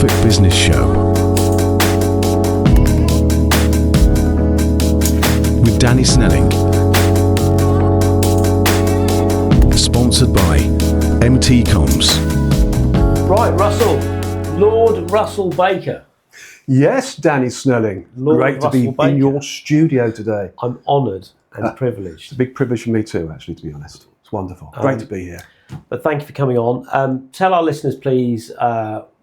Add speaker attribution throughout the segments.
Speaker 1: Norfolk Business Show with Danny Snelling. Sponsored by MT Comms.
Speaker 2: Right, Russell. Lord Russell Baker.
Speaker 3: Yes, Danny Snelling.
Speaker 2: Lord
Speaker 3: Great to be
Speaker 2: Russell
Speaker 3: in
Speaker 2: Baker.
Speaker 3: your studio today.
Speaker 2: I'm honoured and privileged.
Speaker 3: It's a big privilege for me too, actually, to be honest. It's wonderful. Great to be here.
Speaker 2: But thank you for coming on. Tell our listeners, please,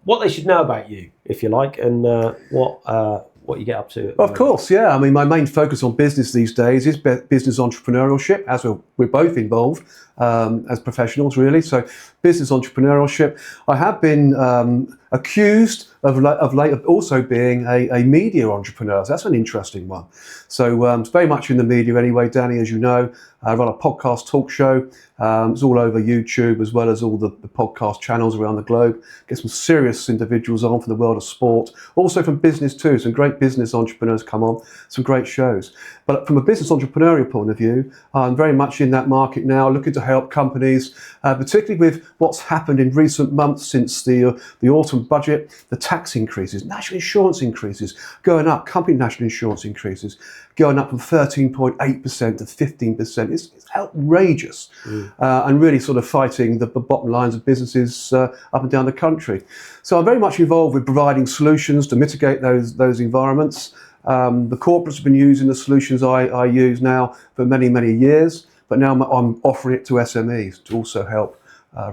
Speaker 2: what they should know about you, if you like, and what you get up to.
Speaker 3: Of course, yeah. I mean, my main focus on business these days is business entrepreneurship, as we're both involved as professionals, really. So, business entrepreneurship. I have been accused of late of also being a media entrepreneur. So that's an interesting one. So it's very much in the media anyway, Danny, as you know. I run a podcast talk show. It's all over YouTube as well as all the podcast channels around the globe. Get some serious individuals on from the world of sport, also from business too. Some great business entrepreneurs come on, some great shows. But from a business entrepreneurial point of view, I'm very much in that market now, looking to help companies, particularly with what's happened in recent months since the autumn budget, the tax increases, national insurance increases going up, company national insurance increases going up from 13.8% to 15%. It's outrageous. And really sort of fighting the bottom lines of businesses up and down the country. So I'm very much involved with providing solutions to mitigate those environments. The corporates have been using the solutions I use now for many, many years, but now I'm offering it to SMEs to also help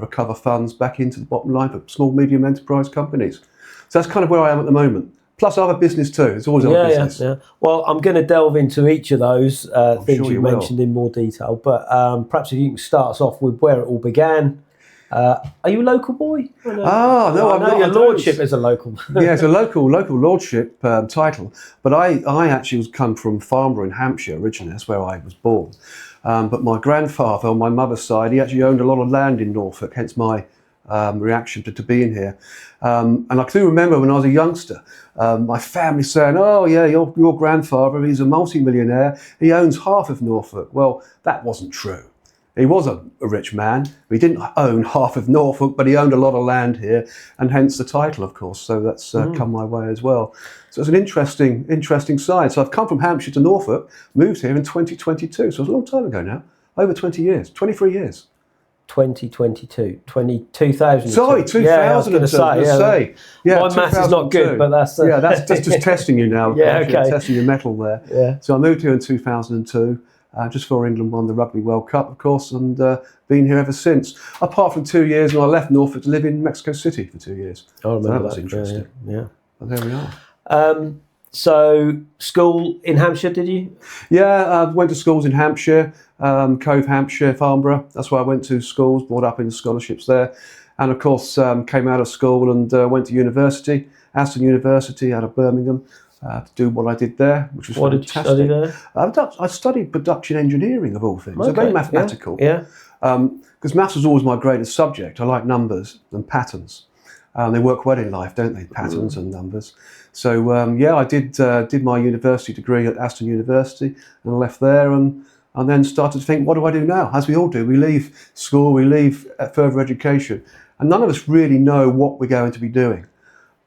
Speaker 3: recover funds back into the bottom line for small, medium enterprise companies. So that's kind of where I am at the moment. Plus other business too. It's always other business.
Speaker 2: Yeah. Well, I'm going to delve into each of those things
Speaker 3: sure
Speaker 2: you
Speaker 3: will.
Speaker 2: mentioned in more detail. But perhaps if you can start us off with where it all began. Are you a local boy?
Speaker 3: No,
Speaker 2: I know
Speaker 3: I'm not.
Speaker 2: your lordship is a local.
Speaker 3: Yeah, it's a local lordship title. But I actually come from Farnborough in Hampshire originally. That's where I was born. But my grandfather on my mother's side, he actually owned a lot of land in Norfolk, hence my reaction to being here. And I do remember when I was a youngster, my family saying, oh yeah, your grandfather, he's a multi-millionaire, he owns half of Norfolk. Well, that wasn't true. He was a rich man. He didn't own half of Norfolk, but he owned a lot of land here, and hence the title, of course. So that's come my way as well. So it's an interesting side. So I've come from Hampshire to Norfolk, moved here in 2022. So it was a long time ago now, over 20 years, 23 years.
Speaker 2: 2022, 2000.
Speaker 3: Sorry, 2000.
Speaker 2: Yeah, I was going to say. Yeah, my maths is not good, but that's
Speaker 3: that's just testing you now.
Speaker 2: Yeah, okay.
Speaker 3: Testing your mettle there.
Speaker 2: Yeah.
Speaker 3: So I moved here in 2002, just before England won the Rugby World Cup, of course, and been here ever since. Apart from 2 years, when I left Norfolk to live in Mexico City for 2 years.
Speaker 2: I remember
Speaker 3: that was interesting.
Speaker 2: Yeah.
Speaker 3: But there we are.
Speaker 2: So school in Hampshire, did you?
Speaker 3: Yeah, I went to schools in Hampshire, Cove, Hampshire, Farnborough. That's where I went to schools, brought up in scholarships there. And of course, came out of school and went to university, Aston University out of Birmingham, to do what I did there, which was fantastic.
Speaker 2: What did you study there?
Speaker 3: I studied production engineering, of all things.
Speaker 2: Okay,
Speaker 3: So very mathematical.
Speaker 2: Yeah.
Speaker 3: Because maths was always my greatest subject. I like numbers and patterns. They work well in life, don't they? Patterns and numbers. So I did my university degree at Aston University and left there and then started to think, what do I do now? As we all do, we leave school, we leave further education, and none of us really know what we're going to be doing.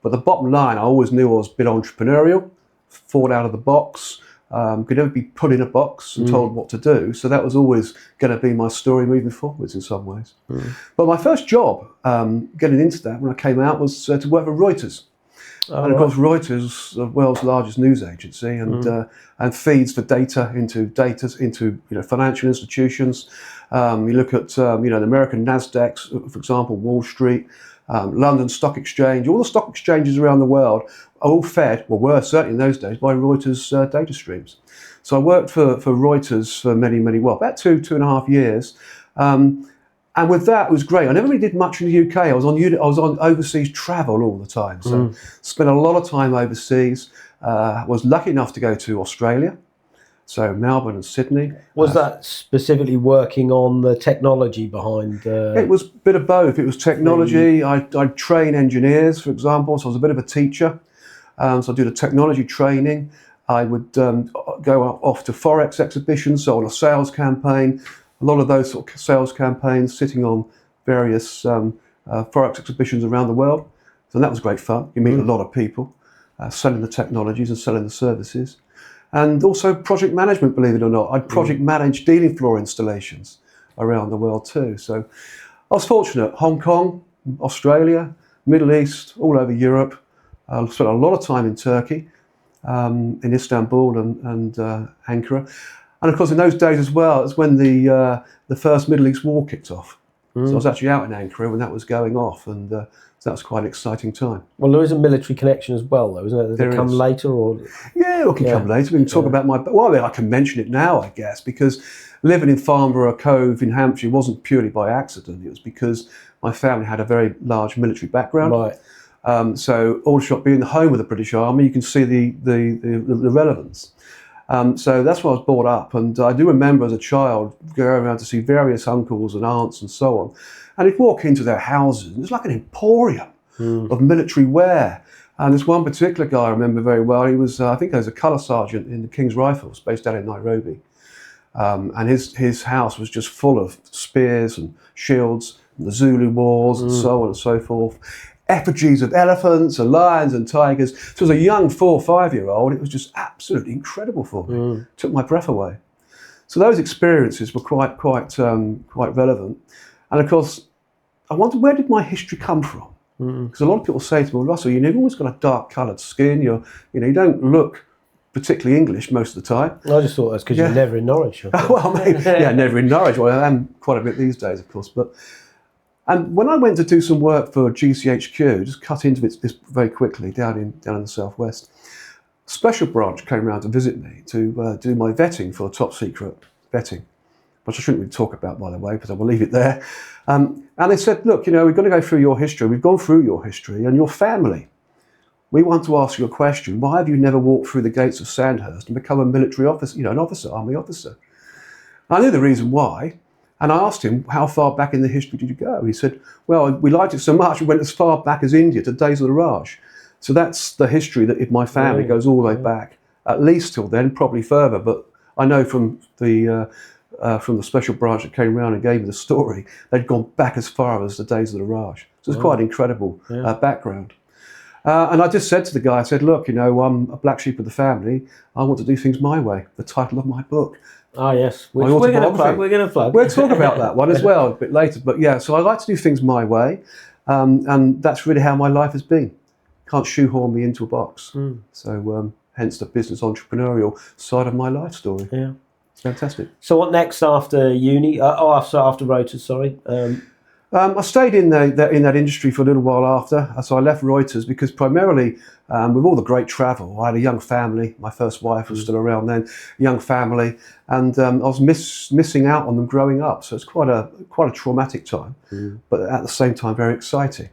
Speaker 3: But the bottom line, I always knew I was a bit entrepreneurial, thought out of the box, could never be put in a box and told what to do. So that was always going to be my story moving forwards in some ways. But my first job, getting into that when I came out, was to work for Reuters. And of course, Reuters is the world's largest news agency and feeds the data into financial institutions. You look at the American NASDAQ, for example, Wall Street, London Stock Exchange. All the stock exchanges around the world are all fed, or were certainly in those days, by Reuters data streams. So I worked for Reuters for about two and a half years. And with that, it was great. I never really did much in the UK. I was on overseas travel all the time. So spent a lot of time overseas. Was lucky enough to go to Australia. So Melbourne and Sydney.
Speaker 2: Was that specifically working on the technology behind?
Speaker 3: It was a bit of both. It was technology. I'd train engineers, for example. So I was a bit of a teacher. So I did a technology training. I would go off to Forex exhibitions, so on a sales campaign. A lot of those sort of sales campaigns, sitting on various Forex exhibitions around the world. So that was great fun. You meet a lot of people, selling the technologies and selling the services. And also project management, believe it or not. I'd project managed dealing floor installations around the world too. So I was fortunate. Hong Kong, Australia, Middle East, all over Europe. I spent a lot of time in Turkey, in Istanbul and Ankara. And of course, in those days as well, it's when the first Middle East war kicked off. So I was actually out in Ankara when that was going off, and so that was quite an exciting time.
Speaker 2: Well, there is a military connection as well, though, isn't it? Does it come later, or?
Speaker 3: Yeah, we can come later. We can talk about well, I can mention it now, I guess, because living in Farnborough Cove in Hampshire wasn't purely by accident. It was because my family had a very large military background.
Speaker 2: Right.
Speaker 3: So Aldershot being the home of the British Army, you can see the relevance. So that's why I was brought up, and I do remember as a child going around to see various uncles and aunts and so on, and you'd walk into their houses and it's like an emporium of military wear. And there's one particular guy I remember very well. He was, I think he was a colour sergeant in the King's Rifles, based out in Nairobi, and his house was just full of spears and shields and the Zulu wars and so on and so forth. Effigies of elephants and lions and tigers. So as a young 4 or 5 year old, it was just absolutely incredible for me. Took my breath away. So those experiences were quite relevant. And of course, I wondered, where did my history come from? Because a lot of people say to me, well, Russell, you've always got a dark coloured skin. You don't look particularly English most of the time.
Speaker 2: I just thought that's because you're never in Norwich.
Speaker 3: Well, maybe, never in Norwich. Well, I am quite a bit these days, of course, and when I went to do some work for GCHQ, just cut into this very quickly down in the southwest, Special Branch came around to visit me to do my vetting for top secret vetting, which I shouldn't really talk about, by the way, because I will leave it there. And they said, look, we're going to go through your history. We've gone through your history and your family. We want to ask you a question. Why have you never walked through the gates of Sandhurst and become a military officer, an officer, army officer? I knew the reason why. And I asked him, how far back in the history did you go? He said, well, we liked it so much, we went as far back as India to days of the Raj. So that's the history that my family goes all the way back, at least till then, probably further. But I know from the Special Branch that came around and gave me the story, they'd gone back as far as the days of the Raj. So it's quite an incredible background. And I just said to the guy, I said, look, I'm a black sheep of the family. I want to do things my way. The title of my book.
Speaker 2: Ah, yes. We're going to plug.
Speaker 3: We'll talk about that one as well a bit later. But yeah, so I like to do things my way. And that's really how my life has been. Can't shoehorn me into a box. So hence the business entrepreneurial side of my life story.
Speaker 2: Yeah.
Speaker 3: It's fantastic.
Speaker 2: So what next after uni? After Reuters, sorry.
Speaker 3: I stayed in that industry for a little while after. So I left Reuters because primarily with all the great travel, I had a young family. My first wife was still around then, young family, and I was missing out on them growing up. So it's quite a traumatic time, but at the same time very exciting.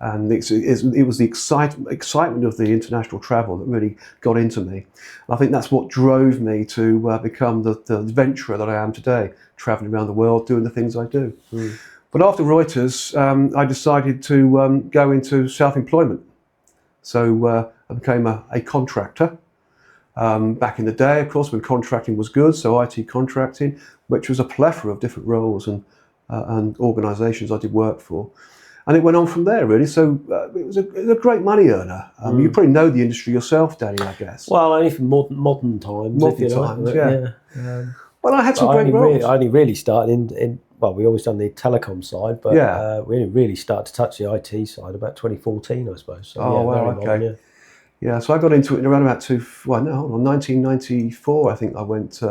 Speaker 3: And it was the excitement of the international travel that really got into me. I think that's what drove me to become the adventurer that I am today, traveling around the world, doing the things I do. But after Reuters, I decided to go into self-employment. So I became a contractor. Back in the day, of course, when contracting was good, so IT contracting, which was a plethora of different roles and organisations I did work for. And it went on from there, really. So it was a great money earner. You probably know the industry yourself, Danny, I guess.
Speaker 2: Well, only from modern times.
Speaker 3: Modern times, yeah. Well, I had some great roles.
Speaker 2: I only really started in well, we always done the telecom side, but we only really started to touch the IT side about 2014, I suppose. So,
Speaker 3: okay.
Speaker 2: Modern,
Speaker 3: yeah, so I got into it around about 1994, I think I went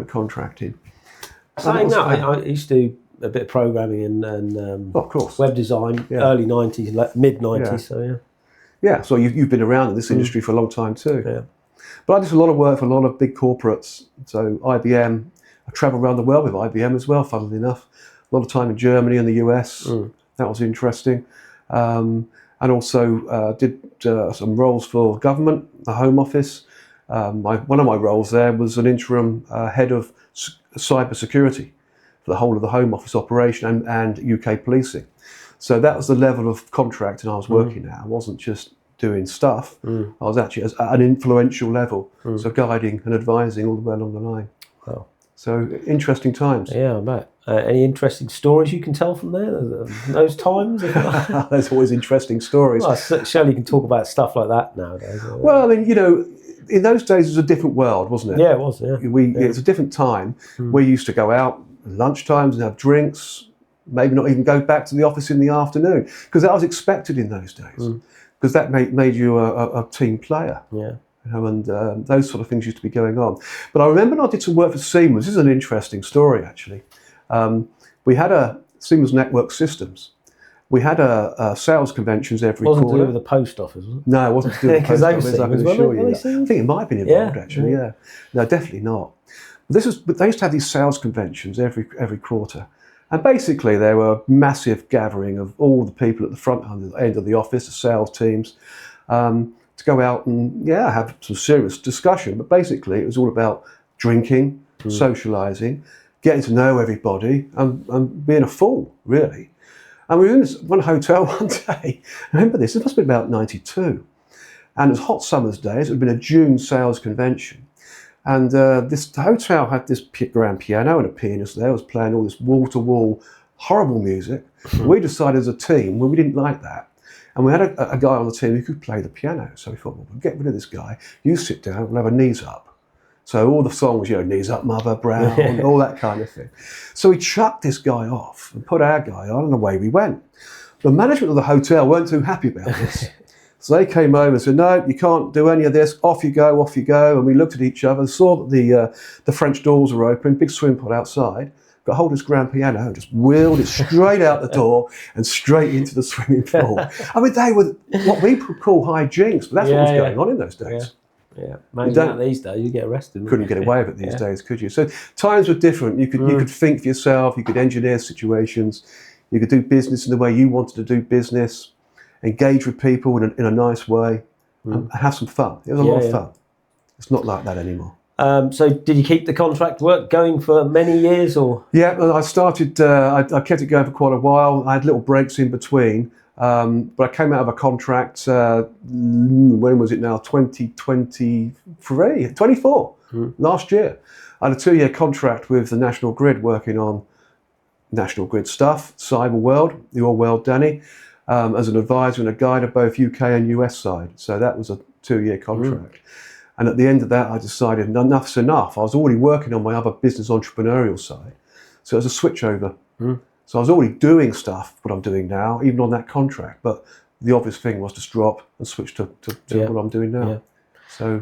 Speaker 3: contracting.
Speaker 2: Saying that, I used to do a bit of programming and
Speaker 3: of course,
Speaker 2: web design, early 90s, mid 90s, so
Speaker 3: Yeah, so you've been around in this industry for a long time too.
Speaker 2: Yeah.
Speaker 3: But I did a lot of work for a lot of big corporates. So IBM, I travelled around the world with IBM as well, funnily enough. A lot of time in Germany and the US. That was interesting. And also did some roles for government, the Home Office. One of my roles there was an interim head of cyber security for the whole of the Home Office operation and UK policing. So that was the level of contracting I was working at. I wasn't just doing stuff. I was actually at an influential level, so guiding and advising all the way along the line.
Speaker 2: Wow.
Speaker 3: So interesting times.
Speaker 2: Yeah, I bet. Any interesting stories you can tell from there, those times?
Speaker 3: There's always interesting stories.
Speaker 2: Well, surely you can talk about stuff like that nowadays.
Speaker 3: Well, I mean, in those days it was a different world, wasn't it?
Speaker 2: Yeah, it was. Yeah.
Speaker 3: It's a different time. We used to go out at lunchtimes and have drinks, maybe not even go back to the office in the afternoon, because that was expected in those days, because that made you a team player.
Speaker 2: Yeah.
Speaker 3: And those sort of things used to be going on. But I remember when I did some work for Siemens. This is an interesting story, actually. We had a Siemens Network Systems. We had a sales conventions every quarter.
Speaker 2: Wasn't to do with the post office, was it?
Speaker 3: No, it wasn't to do with the post office, I can assure you. I
Speaker 2: Siemens?
Speaker 3: think it might have been involved, actually, yeah. No, definitely not. But they used to have these sales conventions every quarter. And basically, they were a massive gathering of all the people at the front end of the office, the sales teams, to go out and, have some serious discussion. But basically, it was all about drinking, socialising, getting to know everybody, and being a fool, really. And we were in this one hotel one day. I remember this must have been about 92. And it was hot summer's days. It had been a June sales convention. And this hotel had this grand piano and a pianist there was playing all this wall-to-wall horrible music. We decided as a team, well, we didn't like that. And we had a guy on the team who could play the piano. So we thought, well, we'll get rid of this guy. You sit down, we'll have a knees up. So all the songs, knees up, mother, brown, all that kind of thing. So we chucked this guy off and put our guy on, and away we went. The management of the hotel weren't too happy about this. So they came over and said, no, you can't do any of this. Off you go, off you go. And we looked at each other and saw that the French doors were open, big swimming pool outside. Got hold of this grand piano and just wheeled it straight out the door and straight into the swimming pool. I mean, they were what we could call high jinks, but that's what was going on in those days.
Speaker 2: Yeah, maybe not these days. You get arrested.
Speaker 3: Couldn't get away with it these days, could you? So times were different. You could think for yourself. You could engineer situations. You could do business in the way you wanted to do business. Engage with people in a nice way, and have some fun. It was a lot of fun. It's not like that anymore.
Speaker 2: So did you keep the contract work going for many years, or? Yeah,
Speaker 3: I started. I kept it going for quite a while. I had little breaks in between. But I came out of a contract, when was it now? 24, last year. I had a 2-year contract with the National Grid working on National Grid stuff, Cyber World, Your World, Danny, as an advisor and a guide of both UK and US side. So that was a 2-year contract. And at the end of that, I decided enough's enough. I was already working on my other business entrepreneurial side. So it was a switchover. So I was already doing stuff, what I'm doing now, even on that contract. But the obvious thing was to drop and switch to what I'm doing now. So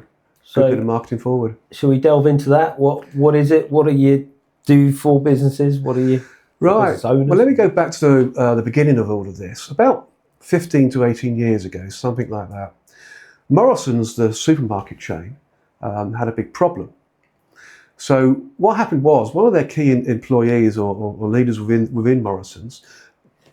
Speaker 3: good bit of marketing forward.
Speaker 2: Shall we delve into that? What is it? What do you do for businesses? What are you business owners? Well,
Speaker 3: let me go back to the beginning of all of this. About 15 to 18 years ago, something like that, Morrison's, the supermarket chain, had a big problem. So what happened was one of their key employees or leaders within Morrison's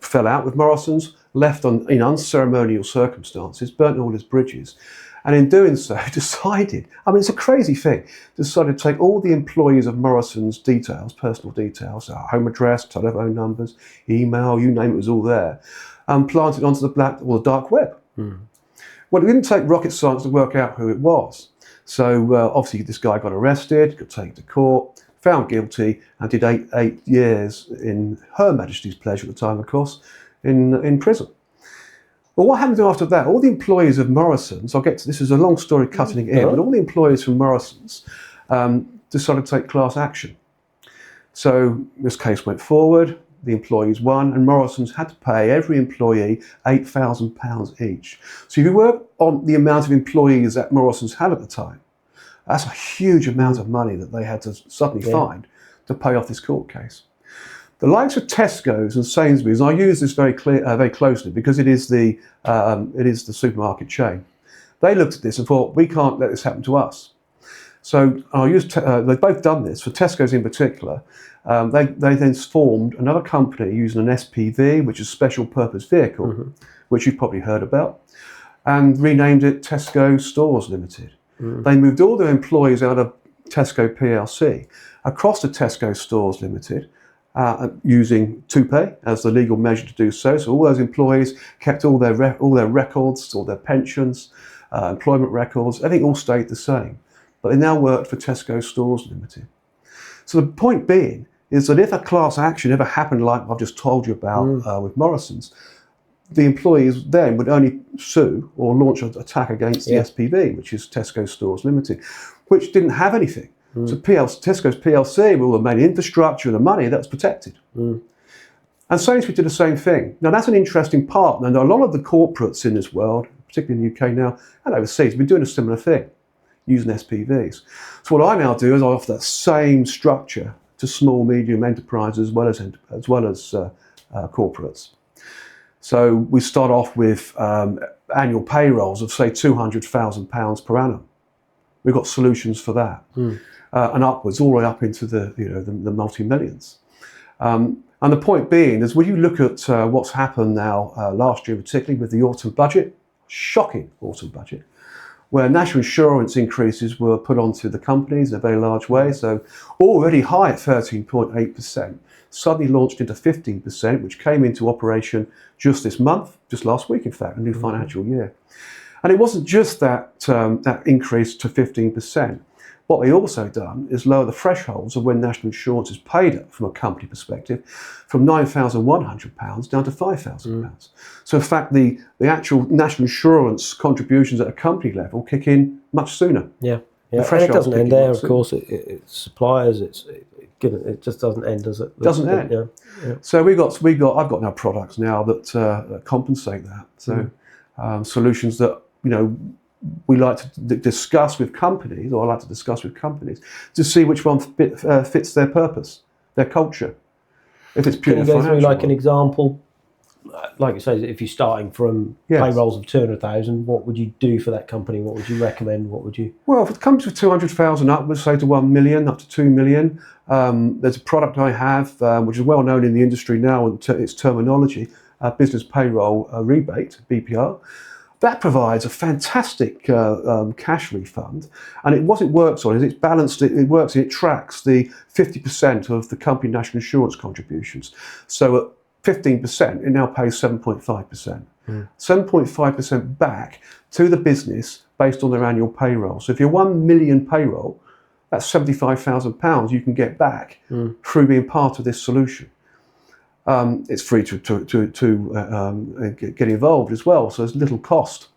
Speaker 3: fell out with Morrison's, left in unceremonial circumstances, burnt all his bridges, and in doing so decided, I mean, it's a crazy thing, decided to take all the employees of Morrison's details, personal details, home address, telephone numbers, email, you name it, was all there, and planted onto the dark web. Well, it didn't take rocket science to work out who it was. So obviously this guy got arrested, got taken to court, found guilty, and did eight years in Her Majesty's pleasure at the time, of course, in prison. Well, what happened after that? All the employees of Morrison's, I'll get to this, is a long story cutting it in, but all the employees from Morrison's decided to take class action. So this case went forward, the employees won, and Morrison's had to pay every employee £8,000 each. So if you work on the amount of employees that Morrison's had at the time, that's a huge amount of money that they had to suddenly find to pay off this court case. The likes of Tesco's and Sainsbury's, and I use this very closely because it is the supermarket chain. They looked at this and thought, we can't let this happen to us. So they've both done this. For Tesco's in particular, they then formed another company using an SPV, which is Special Purpose Vehicle, which you've probably heard about, and renamed it Tesco Stores Limited. They moved all their employees out of Tesco PLC across to Tesco Stores Limited, using Tupe as the legal measure to do so. So all those employees kept all their records, all their pensions, employment records, everything all stayed the same. But they now worked for Tesco Stores Limited. So the point being is that if a class action ever happened like I've just told you about with Morrison's, the employees then would only sue or launch an attack against the SPV, which is Tesco Stores Limited, which didn't have anything. So Tesco's PLC, with all the main infrastructure and the money, that was protected. And Sainsbury's did the same thing. Now that's an interesting part. And a lot of the corporates in this world, particularly in the UK now and overseas, have been doing a similar thing, using SPVs. So what I now do is I offer that same structure to small, medium enterprises as well as corporates. So we start off with annual payrolls of say £200,000 per annum. We've got solutions for that, and upwards, all the way up into the multi-millions. And the point being is, when you look at what's happened now last year, particularly with the autumn budget, shocking autumn budget, where national insurance increases were put onto the companies in a very large way. So already high at 13.8%, suddenly launched into 15%, which came into operation just this month, just last week, in fact, a new financial year. And it wasn't just that increase to 15%. What they also done is lower the thresholds of when national insurance is paid from a company perspective from £9,100 down to £5,000. So in fact, the actual national insurance contributions at a company level kick in much sooner.
Speaker 2: Yeah. And it doesn't end there, of course. It's suppliers. It just doesn't end, does it?
Speaker 3: Doesn't end.
Speaker 2: Yeah.
Speaker 3: So I've got now products now that compensate that. So solutions that we like to discuss with companies, or I like to discuss with companies, to see which one fits their purpose, their culture. If it's purely
Speaker 2: financial. Can you go through like an
Speaker 3: one.
Speaker 2: example? Like you say, if you're starting from payrolls of 200,000, what would you do for that company? What would you recommend? What would you?
Speaker 3: Well, if it comes to 200,000 upwards, say to 1 million, up to 2 million, there's a product I have which is well known in the industry now, and its terminology, business payroll rebate, BPR. That provides a fantastic cash refund, and what it works on is it's balanced. It tracks the 50% of the company national insurance contributions. So at 15%, it now pays 7.5%. 7.5% back to the business based on their annual payroll. So if you're 1 million payroll, that's £75,000 you can get back through being part of this solution. It's free to get involved as well, so there's little cost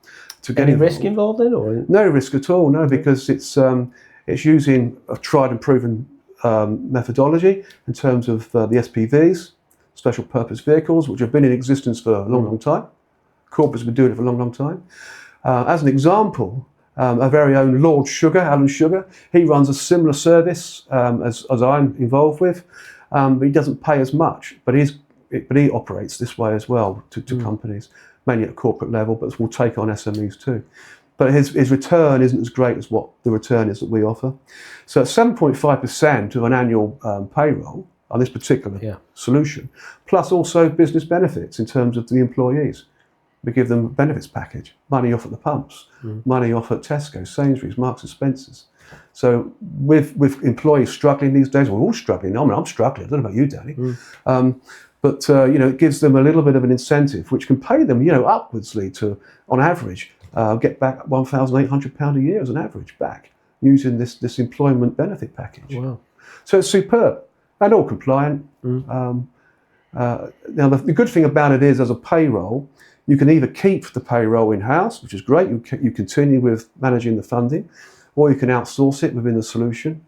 Speaker 3: to get
Speaker 2: Any
Speaker 3: involved.
Speaker 2: risk involved in, or
Speaker 3: No risk at all, no, because it's using a tried and proven methodology in terms of the SPVs, special purpose vehicles, which have been in existence for a long time. Corporates have been doing it for a long time. As an example, our very own Lord Sugar, Alan Sugar, he runs a similar service as I'm involved with. But he doesn't pay as much, but he operates this way as well to companies, mainly at a corporate level, but will take on SMEs too. But his return isn't as great as what the return is that we offer. So at 7.5% of an annual payroll on this particular solution, plus also business benefits in terms of the employees. We give them a benefits package, money off at the pumps, money off at Tesco, Sainsbury's, Marks and Spencer's. So with employees struggling these days, we're all struggling. I mean, I'm struggling. I don't know about you, Danny. But it gives them a little bit of an incentive, which can pay them, upwardsly to, on average, get back £1,800 a year as an average back using this employment benefit package.
Speaker 2: Wow.
Speaker 3: So it's superb and all compliant. Now, the good thing about it is, as a payroll, you can either keep the payroll in-house, which is great. You continue with managing the funding, or you can outsource it within the solution.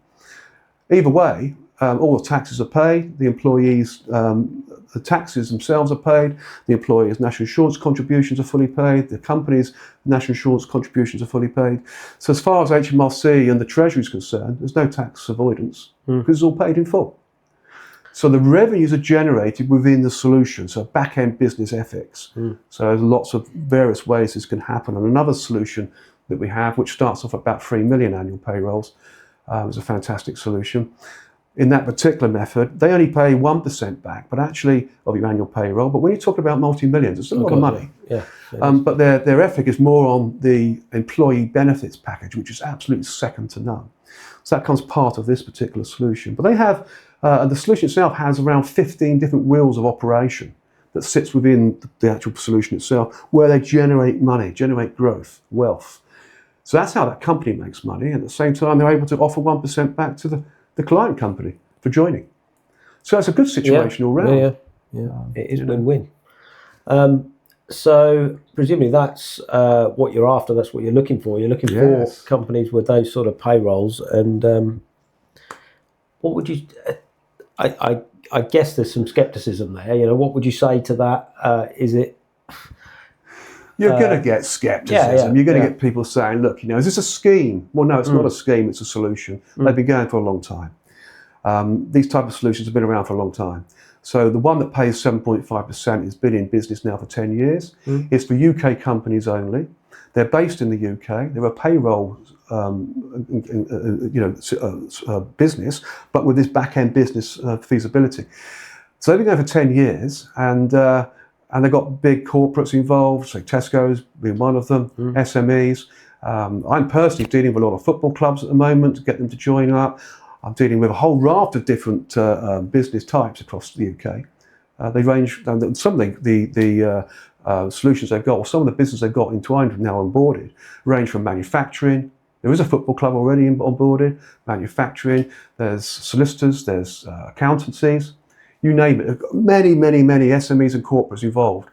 Speaker 3: Either way, all the taxes are paid, the employees, the taxes themselves are paid, the employees' national insurance contributions are fully paid, the company's national insurance contributions are fully paid. So as far as HMRC and the Treasury is concerned, there's no tax avoidance because it's all paid in full. So the revenues are generated within the solution, so back-end business ethics. So there's lots of various ways this can happen. And another solution that we have, which starts off at about 3 million annual payrolls, is a fantastic solution. In that particular method, they only pay 1% back, but actually of your annual payroll. But when you talk about multi-millions, it's a lot of money. But their ethic is more on the employee benefits package, which is absolutely second to none. So that comes part of this particular solution. But they have, the solution itself has around 15 different wheels of operation that sits within the actual solution itself, where they generate money, generate growth, wealth. So that's how that company makes money. And at the same time, they're able to offer 1% back to the client company for joining. So it's a good situation all round.
Speaker 2: Yeah. It is win-win. So presumably that's what you're after. That's what you're looking for. You're looking for companies with those sort of payrolls. And what would you? I guess there's some scepticism there. You know, what would you say to that? Is it?
Speaker 3: You're going to get scepticism. You're going to get people saying, "Look, you know, is this a scheme?" Well, no, it's not a scheme. It's a solution. They've been going for a long time. These type of solutions have been around for a long time. So the one that pays 7.5% has been in business now for 10 years. It's for UK companies only. They're based in the UK. They're a payroll, business, but with this back-end business feasibility. So they've been going for 10 years, and they've got big corporates involved, so Tesco's being one of them, SMEs. I'm personally dealing with a lot of football clubs at the moment to get them to join up. I'm dealing with a whole raft of different business types across the UK. They range, some of the solutions they've got, or some of the business they've got entwined now onboarded, range from manufacturing. There is a football club already onboarded, manufacturing, there's solicitors, there's accountancies, you name it. Many SMEs and corporates involved,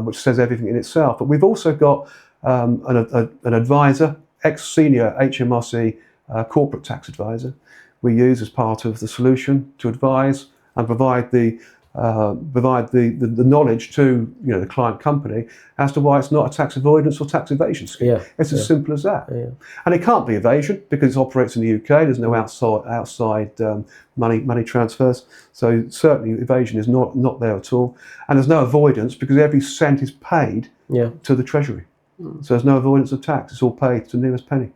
Speaker 3: which says everything in itself. But we've also got an advisor, ex-senior HMRC corporate tax advisor we use as part of the solution to advise and provide the knowledge to the client company as to why it's not a tax avoidance or tax evasion scheme. It's as simple as that. And it can't be evasion because it operates in the UK. There's no outside money transfers. So certainly evasion is not there at all. And there's no avoidance because every cent is paid to the Treasury. So there's no avoidance of tax. It's all paid to the nearest penny.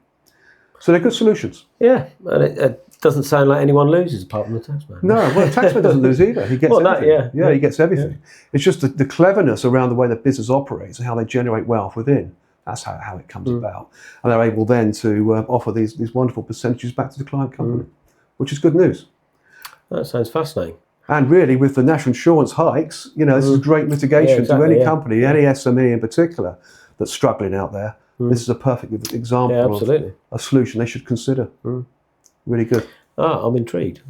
Speaker 3: So they're good solutions. Yeah,
Speaker 2: and it doesn't sound like anyone loses apart from the taxman.
Speaker 3: No, well, the taxman doesn't lose either. He gets everything. He gets everything. It's just the cleverness around the way the business operates and how they generate wealth within. That's how it comes about. And they're able then to offer these wonderful percentages back to the client company, which is good news.
Speaker 2: That sounds fascinating.
Speaker 3: And really, with the national insurance hikes, this is great mitigation to any company, any SME in particular, that's struggling out there. This is a perfect example of a solution they should consider. Really good.
Speaker 2: I'm intrigued.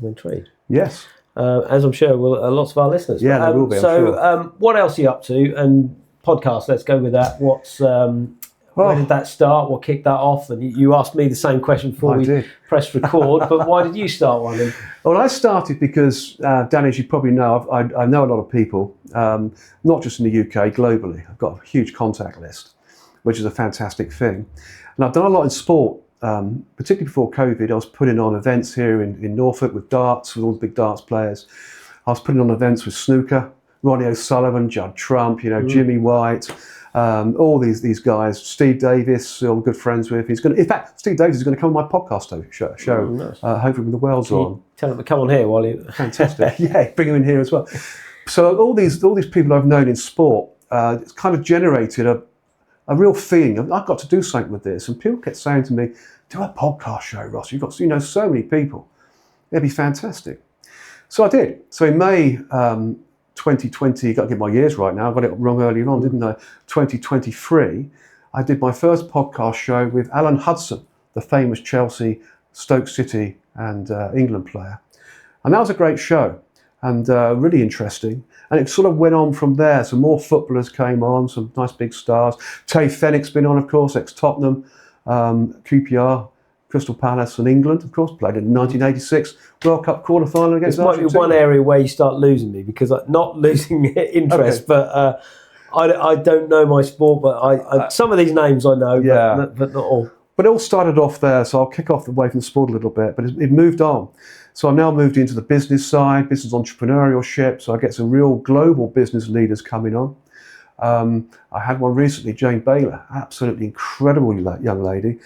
Speaker 3: Yes.
Speaker 2: As I'm sure lots of our listeners.
Speaker 3: Yeah, they will be, I'm sure.
Speaker 2: What else are you up to? And podcast, let's go with that. Where did that start? What kicked that off? And you asked me the same question before we pressed record, but why did you start one?
Speaker 3: Well, I started because, Danny, as you probably know, I know a lot of people, not just in the UK, globally. I've got a huge contact list, which is a fantastic thing. And I've done a lot in sport, particularly before COVID. I was putting on events here in Norfolk with darts, with all the big darts players. I was putting on events with snooker, Ronnie O'Sullivan, Judd Trump, Jimmy White, all these guys, Steve Davis, who I'm good friends with. In fact, Steve Davis is going to come on my podcast show.
Speaker 2: Nice.
Speaker 3: Hopefully when the world's on.
Speaker 2: Tell him to come on here while you...
Speaker 3: Fantastic. Bring him in here as well. So all these people I've known in sport, it's kind of generated a real feeling of, I've got to do something with this. And people kept saying to me, do a podcast show, Ross. You've got so many people. It'd be fantastic. So I did. So in May 2020, got to get my years right now. I got it wrong earlier on, didn't I? 2023, I did my first podcast show with Alan Hudson, the famous Chelsea, Stoke City and England player. And that was a great show and really interesting. And it sort of went on from there. Some more footballers came on, some nice big stars. Tay Fennick's been on, of course, ex-Tottenham, QPR, Crystal Palace and England, of course, played in the 1986 World Cup quarter-final against Argentina.
Speaker 2: This might be one area where you start losing me, because not losing interest, but I don't know my sport, but some of these names I know, but not all.
Speaker 3: But it all started off there, so I'll kick off away from the sport a little bit, but it moved on. So I've now moved into the business side, business entrepreneurship, so I get some real global business leaders coming on. I had one recently, Jane Baylor, absolutely incredible young lady.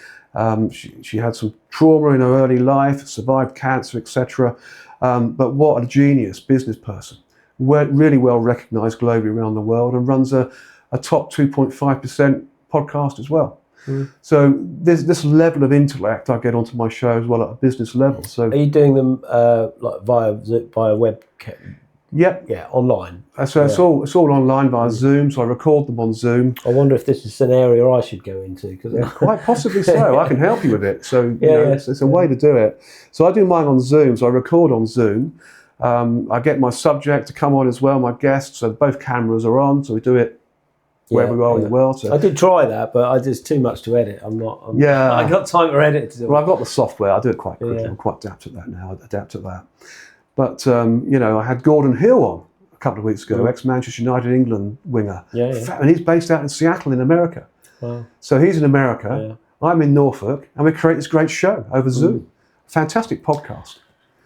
Speaker 3: She had some trauma in her early life, survived cancer, etc. But what a genius business person. Really well recognised globally around the world, and runs a top 2.5% podcast as well. So there's this level of intellect I get onto my show as well at a business level. So
Speaker 2: are you doing them like via web?
Speaker 3: Yep.
Speaker 2: Yeah, online.
Speaker 3: So it's all online via Zoom. So I record them on Zoom.
Speaker 2: I wonder if this is an area I should go into,
Speaker 3: quite possibly so. I can help you with it. So it's a way to do it. So I do mine on Zoom. So I record on Zoom. I get my subject to come on as well, my guest, so both cameras are on, so we do it wherever we are in the world. So.
Speaker 2: I did try that, but there's too much to edit. I got time to edit to do
Speaker 3: Well, I've got the software. I do it quite quickly. I'm quite adept at that now. But I had Gordon Hill on a couple of weeks ago, ex-Manchester United England winger. And he's based out in Seattle in America.
Speaker 2: Wow.
Speaker 3: So he's in America. I'm in Norfolk, and we create this great show over Zoom. Fantastic podcast.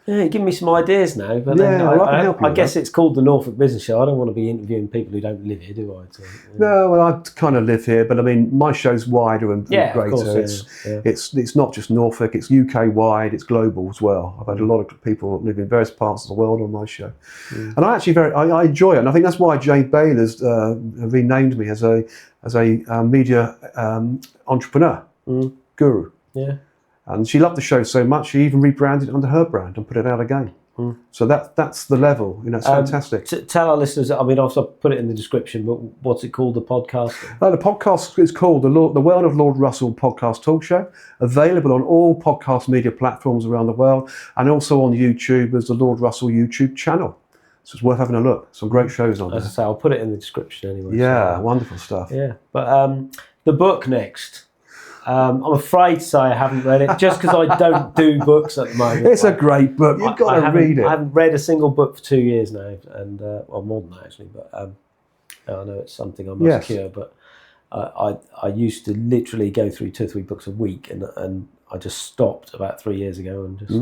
Speaker 2: Yeah, give me some ideas now. But then I guess it's called the Norfolk Business Show. I don't want to be interviewing people who don't live here, do I? So,
Speaker 3: No, well, I kind of live here, but I mean, my show's wider and greater.
Speaker 2: Of course,
Speaker 3: It's not just Norfolk, it's UK wide, it's global as well. I've had a lot of people that live in various parts of the world on my show. And I actually I enjoy it. And I think that's why Jane Baylor's renamed me as a media entrepreneur, guru.
Speaker 2: Yeah.
Speaker 3: And she loved the show so much, she even rebranded it under her brand and put it out again. So that's the level, it's fantastic.
Speaker 2: Tell our listeners, I mean, also put it in the description, but what's it called, the podcast?
Speaker 3: The podcast is called the World of Lord Russell Podcast Talk Show, available on all podcast media platforms around the world, and also on YouTube as the Lord Russell YouTube channel. So it's worth having a look. Some great shows on there.
Speaker 2: As I say, I'll put it in the description anyway.
Speaker 3: Yeah, so. Wonderful stuff.
Speaker 2: Yeah, but the book next. I'm afraid to say I haven't read it, just because I don't do books at the moment.
Speaker 3: It's a great book. You've got to read it.
Speaker 2: I haven't read a single book for 2 years now, and more than that actually. But I know it's something I must cure. But I used to literally go through 2 or 3 books a week, and I just stopped about 3 years ago, and just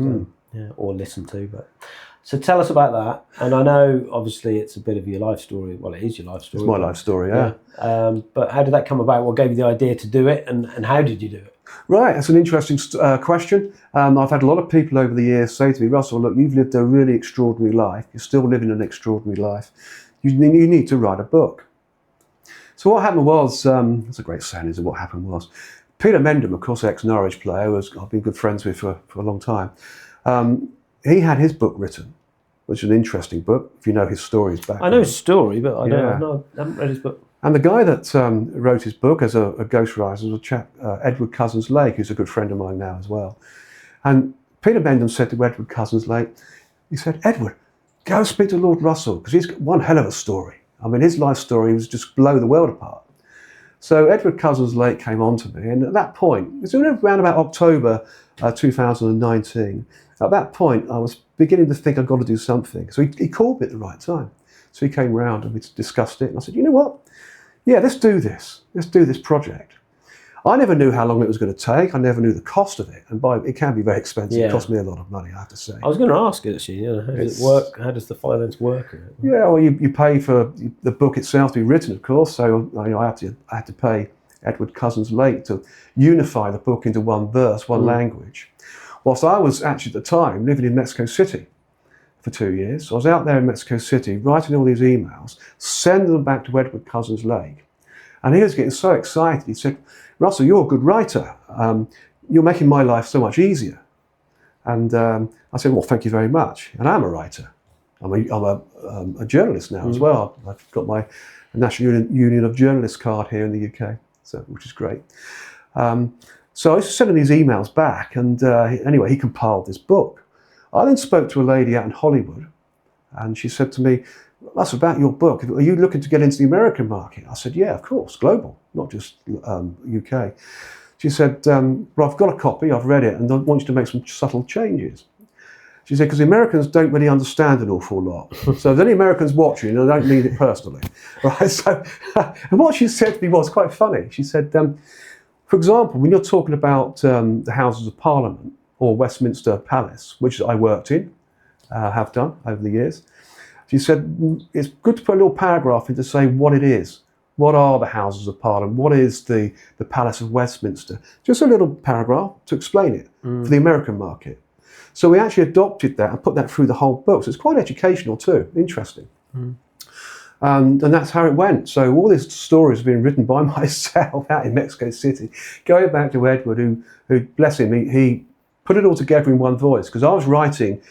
Speaker 2: or listened to. But so tell us about that. And I know obviously it's a bit of your life story. Well, it is your life story.
Speaker 3: It's my life story, yeah.
Speaker 2: But how did that come about? What gave you the idea to do it, and how did you do it?
Speaker 3: Right, that's an interesting question. I've had a lot of people over the years say to me, Russell, look, you've lived a really extraordinary life. You're still living an extraordinary life. You need to write a book. So what happened was, that's a great saying, is what happened was, Peter Mendham, of course, ex-Norwich player, I've been good friends with for a long time. He had his book written, which is an interesting book, if you know his stories back.
Speaker 2: I know his story, but I haven't read his book.
Speaker 3: And the guy that wrote his book as a ghostwriter was a chap, Edward Cousins-Lake, who's a good friend of mine now as well. And Peter Mendham said to Edward Cousins-Lake, he said, Edward, go speak to Lord Russell, because he's got one hell of a story. I mean, his life story was just blow the world apart. So Edward Cousins-Lake came on to me, and at that point, it was around about October 2019, at that point I was beginning to think I've got to do something. So he called me at the right time. So he came round and we discussed it, and I said, you know what? Yeah, let's do this. Let's do this project. I never knew how long it was going to take. I never knew the cost of it. And it can be very expensive. It cost me a lot of money, I have to say.
Speaker 2: I was going to ask it actually, how does it work? How does the finance work?
Speaker 3: Yeah, well, you pay for the book itself to be written, of course. So I had to pay Edward Cousins-Lake to unify the book into one verse, one language. Whilst I was actually at the time living in Mexico City for 2 years. So I was out there in Mexico City writing all these emails, sending them back to Edward Cousins-Lake. And he was getting so excited. He said, Russell, you're a good writer. You're making my life so much easier. And I said, well, thank you very much. And I'm a writer. I'm a journalist now as well. I've got my National Union of Journalists card here in the UK, which is great. So I was sending these emails back, and anyway, he compiled this book. I then spoke to a lady out in Hollywood, and she said to me, that's about your book. Are you looking to get into the American market? I said, yeah, of course, global, not just UK. She said, well, I've got a copy, I've read it, and I want you to make some subtle changes. She said, because the Americans don't really understand an awful lot. So if there's any Americans watching, I don't mean it personally. Right? So, and what she said to me was quite funny. She said, for example, when you're talking about the Houses of Parliament or Westminster Palace, which I worked in, have done over the years, she said, it's good to put a little paragraph in to say what it is. What are the Houses of Parliament? What is the Palace of Westminster? Just a little paragraph to explain it for the American market. So we actually adopted that and put that through the whole book. So it's quite educational too, interesting. And that's how it went. So all these stories have been written by myself out in Mexico City, going back to Edward, who bless him, he put it all together in one voice, because I was writing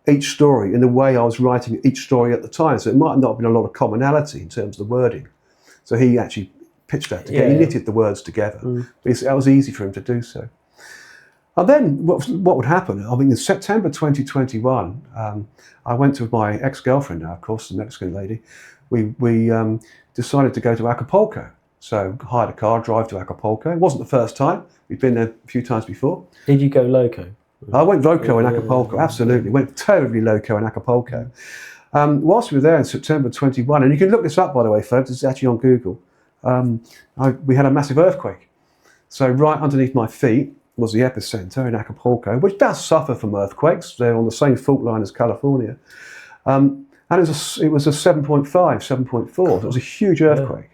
Speaker 3: each story in the way I was writing each story at the time. So it might not have been a lot of commonality in terms of the wording. So he actually pitched that together. He knitted the words together. But that was easy for him to do so. And then what would happen? I mean, in September 2021, I went with my ex-girlfriend now, of course, the Mexican lady. We decided to go to Acapulco. So hired a car, drive to Acapulco. It wasn't the first time. We'd been there a few times before.
Speaker 2: Did you go loco?
Speaker 3: I went loco in Acapulco, absolutely. Went terribly loco in Acapulco. Whilst we were there in September 21, and you can look this up, by the way, folks, it's actually on Google, we had a massive earthquake. So right underneath my feet was the epicenter in Acapulco, which does suffer from earthquakes. They're on the same fault line as California. And it was a 7.5, 7.4. So it was a huge earthquake.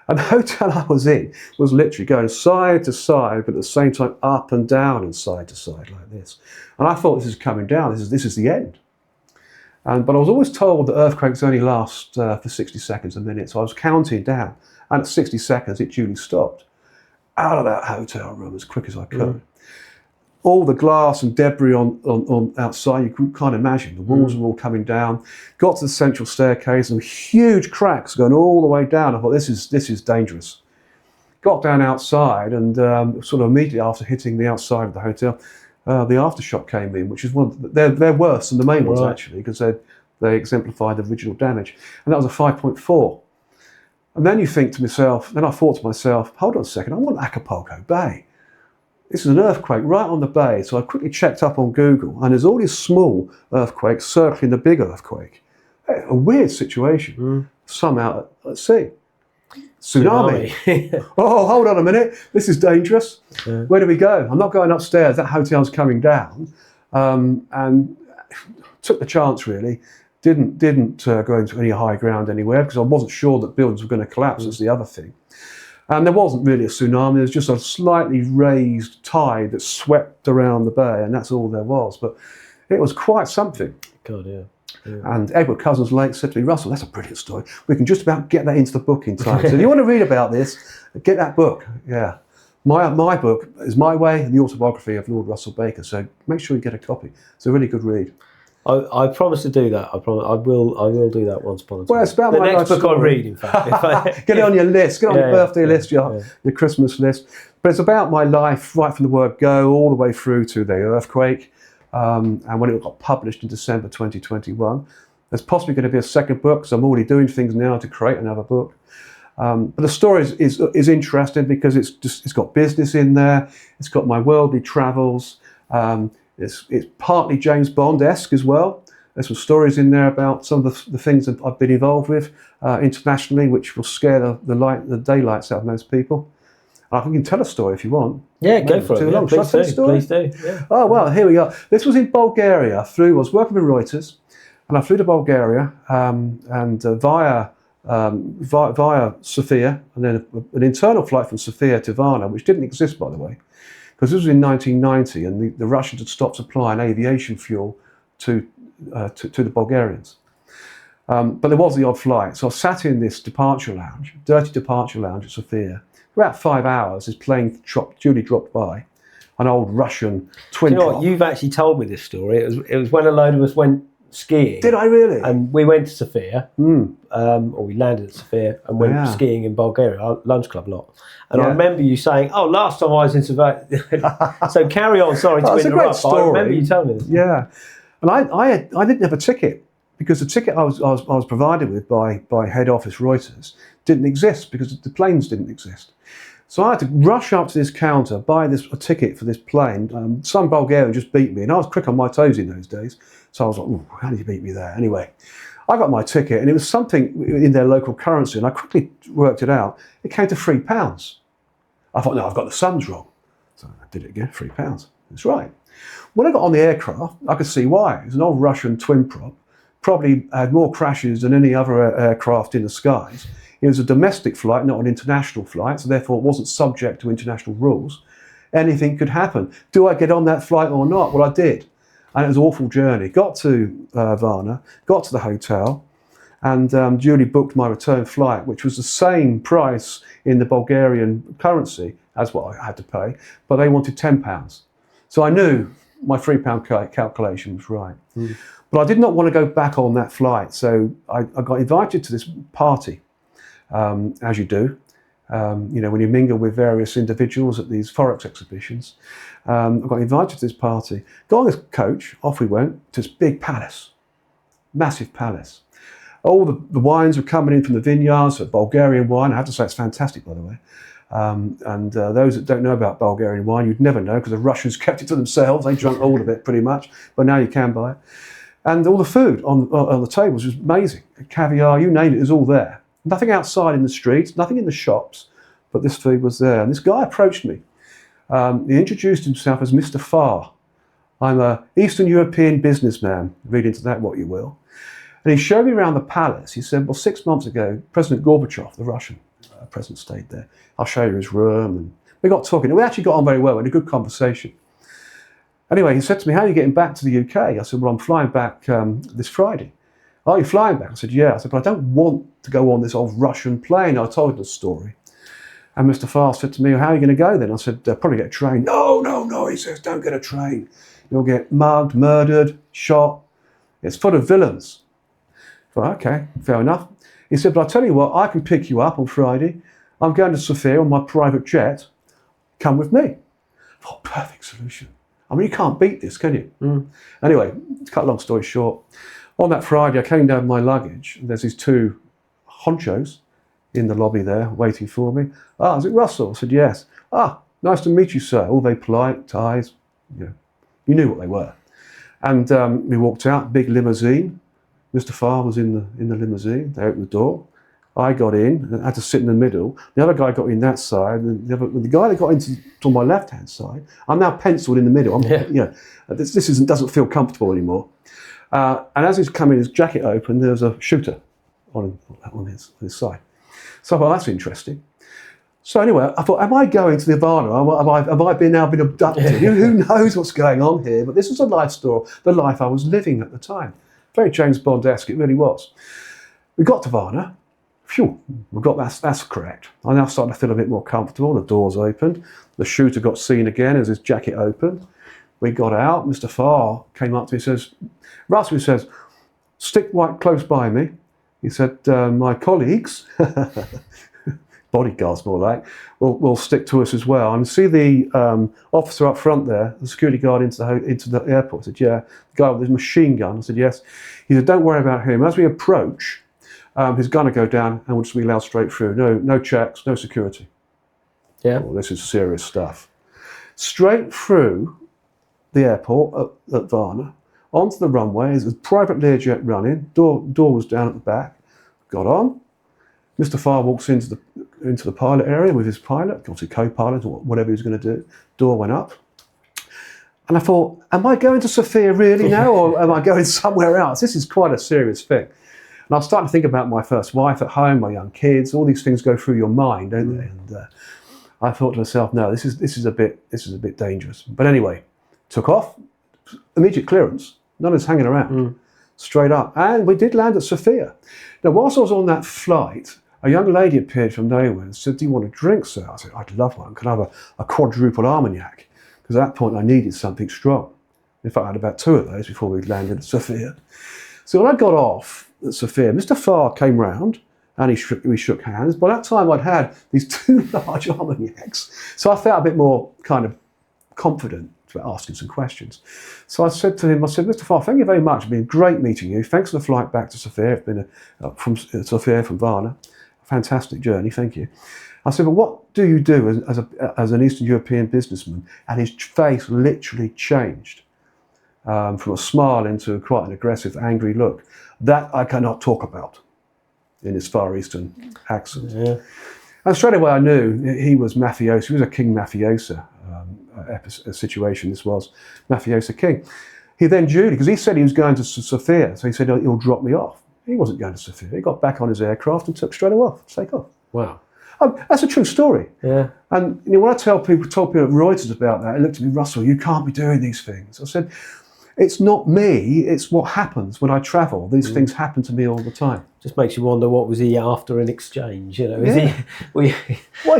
Speaker 3: And the hotel I was in was literally going side to side, but at the same time up and down and side to side like this. And I thought, this is coming down, this is the end. But I was always told that earthquakes only last for 60 seconds, a minute. So I was counting down, and at 60 seconds it duly stopped. Out of that hotel room as quick as I could. All the glass and debris on outside, you couldn't kind of imagine. The walls were all coming down. Got to the central staircase and huge cracks going all the way down. I thought, this is dangerous. Got down outside, and sort of immediately after hitting the outside of the hotel, the aftershock came in, which is they're worse than the main ones actually, because they exemplify the original damage. And that was a 5.4. And then I thought to myself, hold on a second, I'm on Acapulco Bay. This is an earthquake right on the bay. So I quickly checked up on Google, and there's all these small earthquakes circling the big earthquake. A weird situation. Some out at sea. Tsunami. Oh, hold on a minute. This is dangerous. Where do we go? I'm not going upstairs. That hotel's coming down. And took the chance, really. Didn't go into any high ground anywhere because I wasn't sure that buildings were going to collapse. That's the other thing. And there wasn't really a tsunami. There was just a slightly raised tide that swept around the bay, and that's all there was. But it was quite something.
Speaker 2: God, yeah.
Speaker 3: And Edward Cousins Lake said to me, Russell, that's a brilliant story. We can just about get that into the book in time. So if you want to read about this, get that book. Yeah. My book is My Way, the autobiography of Lord Russell Baker. So make sure you get a copy. It's a really good read.
Speaker 2: I promise to do that. I will do that once upon a time.
Speaker 3: Well, it's about
Speaker 2: the
Speaker 3: my
Speaker 2: next
Speaker 3: life
Speaker 2: book I
Speaker 3: story.
Speaker 2: read, in fact.
Speaker 3: Get it on your list. Get it on your birthday list, your Christmas list. But it's about my life right from the word go all the way through to the earthquake. And when it got published in December 2021, there's possibly going to be a second book, because I'm already doing things now to create another book. But the story is interesting because it's got business in there. It's got my worldly travels. It's partly James Bond-esque as well. There's some stories in there about some of the things that I've been involved with internationally, which will scare the daylights out of most people. I can tell a story if you want.
Speaker 2: Yeah, go for it. Yeah,
Speaker 3: Shall I tell a story?
Speaker 2: Please do. Yeah.
Speaker 3: Oh, well, here we are. This was in Bulgaria. I was working with Reuters, and I flew to Bulgaria via Sofia, and then an internal flight from Sofia to Varna, which didn't exist, by the way, because this was in 1990, and the Russians had stopped supplying aviation fuel to the Bulgarians. But there was the odd flight. So I sat in this dirty departure lounge at Sofia. For about 5 hours, this plane duly dropped by, an old Russian twin.
Speaker 2: Do you know what? You've actually told me this story. It was when a load of us went skiing.
Speaker 3: Did I really?
Speaker 2: And we went to Sofia, or we landed at Sofia and went skiing in Bulgaria, our lunch club lot. And I remember you saying, "Oh, last time I was in Sofia." So carry on. Sorry to interrupt. But I remember you telling me this.
Speaker 3: Yeah, and I didn't have a ticket because the ticket I was provided with by head office Reuters didn't exist because the planes didn't exist. So I had to rush up to this counter, buy a ticket for this plane. Some Bulgarian just beat me, and I was quick on my toes in those days. So I was like, "Ooh, how did you beat me there?" Anyway, I got my ticket, and it was something in their local currency, and I quickly worked it out. It came to £3. I thought, no, I've got the sums wrong. So I did it again, £3. That's right. When I got on the aircraft, I could see why. It was an old Russian twin prop, probably had more crashes than any other aircraft in the skies. It was a domestic flight, not an international flight, so therefore it wasn't subject to international rules. Anything could happen. Do I get on that flight or not? Well, I did. And it was an awful journey. Got to Varna, got to the hotel, and duly booked my return flight, which was the same price in the Bulgarian currency as what I had to pay, but they wanted £10. So I knew my £3 calculation was right. But I did not want to go back on that flight, so I got invited to this party, as you do, When you mingle with various individuals at these Forex exhibitions. I got invited to this party. Got on this coach, off we went to this big palace, massive palace. All the wines were coming in from the vineyards, Bulgarian wine. I have to say it's fantastic, by the way. Those that don't know about Bulgarian wine, you'd never know because the Russians kept it to themselves. They drank all of it pretty much, but now you can buy it. And all the food on the tables was amazing. Caviar, you name it, is all there. Nothing outside in the streets, nothing in the shops, but this food was there. And this guy approached me. He introduced himself as Mr. Farr. I'm an Eastern European businessman. Read into that what you will. And he showed me around the palace. He said, well, 6 months ago, President Gorbachev, the Russian president, stayed there. I'll show you his room. And we got talking. And we actually got on very well. We had a good conversation. Anyway, he said to me, how are you getting back to the UK? I said, well, I'm flying back this Friday. Oh, you're flying back? I said, yeah. I said, but I don't want to go on this old Russian plane. I told him the story. And Mr. Farr said to me, well, how are you going to go then? I said, probably get a train. No, he says, don't get a train. You'll get mugged, murdered, shot. It's full of villains. I thought, okay, fair enough. He said, but I'll tell you what, I can pick you up on Friday. I'm going to Sofia on my private jet. Come with me. I thought, perfect solution. I mean, you can't beat this, can you? Anyway, to cut a long story short, on that Friday, I came down with my luggage. And there's these two honchos in the lobby there waiting for me. Ah, is it Russell? I said, yes. Ah, nice to meet you, sir. All very polite, ties. You knew what they were. And we walked out, big limousine. Mr. Farr was in the limousine. They opened the door. I got in and had to sit in the middle. The other guy got in that side. And the guy that got into on my left-hand side, I'm now penciled in the middle. This doesn't feel comfortable anymore. And as he's coming, his jacket opened, there was a shooter on his side. So I thought, that's interesting. So anyway, I thought, am I going to Nirvana? Have I now been abducted? Who knows what's going on here? But this was a life story, the life I was living at the time. Very James Bond-esque, it really was. We got to Varna. Phew, that's correct. I now started to feel a bit more comfortable. The doors opened. The shooter got seen again as his jacket opened. We got out. Mr. Farr came up to me and says, Russell, he says, stick right close by me. He said, my colleagues, bodyguards more like, will stick to us as well. And see the officer up front there, the security guard into the airport. I said, yeah. The guy with his machine gun. I said, yes. He said, don't worry about him. As we approach, his gun will go down and we'll just be allowed straight through. No checks, no security.
Speaker 2: Yeah.
Speaker 3: Oh, this is serious stuff. Straight through the airport at Varna, onto the runway. There's a private Learjet running. Door was down at the back. Got on. Mr. Farr walks into the pilot area with his pilot, obviously co-pilot or whatever he was going to do. Door went up. And I thought, am I going to Sofia really now, or am I going somewhere else? This is quite a serious thing. And I was starting to think about my first wife at home, my young kids. All these things go through your mind, don't they? And I thought to myself, no, this is a bit dangerous. But anyway, took off, immediate clearance. None of us hanging around, straight up. And we did land at Sofia. Now, whilst I was on that flight, a young lady appeared from nowhere and said, do you want a drink, sir? I said, I'd love one. Can I have a quadruple Armagnac? Because at that point, I needed something strong. In fact, I had about 2 of those before we landed at Sofia. So when I got off at Sofia, Mr. Farr came round and we shook hands. By that time, I'd had these 2 large Armagnacs. So I felt a bit more kind of confident about asking some questions. So I said to him, Mr. Farr, thank you very much. It's been great meeting you. Thanks for the flight back to Sofia. It's been from Sofia, from Varna. Fantastic journey, thank you. I said, well, what do you do as an Eastern European businessman? And his face literally changed from a smile into quite an aggressive, angry look. That I cannot talk about, in his Far Eastern accent. Yeah. And straight away I knew he was mafioso. He was a king mafioso situation. This was mafioso king. He then Judy, because he said he was going to Sofia, so he said he'll drop me off. He wasn't going to Sofia. He got back on his aircraft and took straight off. Take off.
Speaker 2: Wow.
Speaker 3: That's a true story.
Speaker 2: Yeah.
Speaker 3: And when I told people at Reuters about that, they looked at me, Russell, you can't be doing these things. I said, it's not me, it's what happens when I travel. These things happen to me all the time.
Speaker 2: Just makes you wonder, what was he after in exchange?
Speaker 3: Yeah.
Speaker 2: Wait,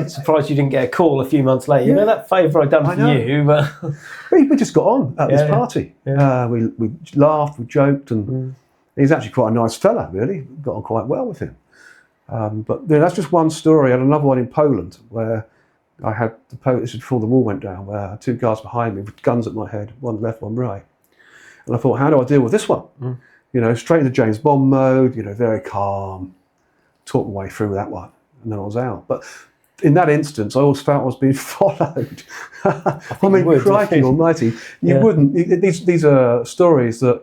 Speaker 2: surprised you didn't get a call a few months later. Yeah. You know, that favour I'd done for you.
Speaker 3: We just got on at this party.
Speaker 2: Yeah.
Speaker 3: We laughed, we joked, and he's actually quite a nice fella, really. Got on quite well with him. But that's just one story. I had another one in Poland where I had this was before the wall went down, where 2 guards behind me with guns at my head, one left, one right. And I thought, how do I deal with this one? Straight into James Bond mode, very calm, talk my way through that one, and then I was out. But in that instance, I always felt I was being followed. I mean, crikey almighty, you wouldn't. These are stories that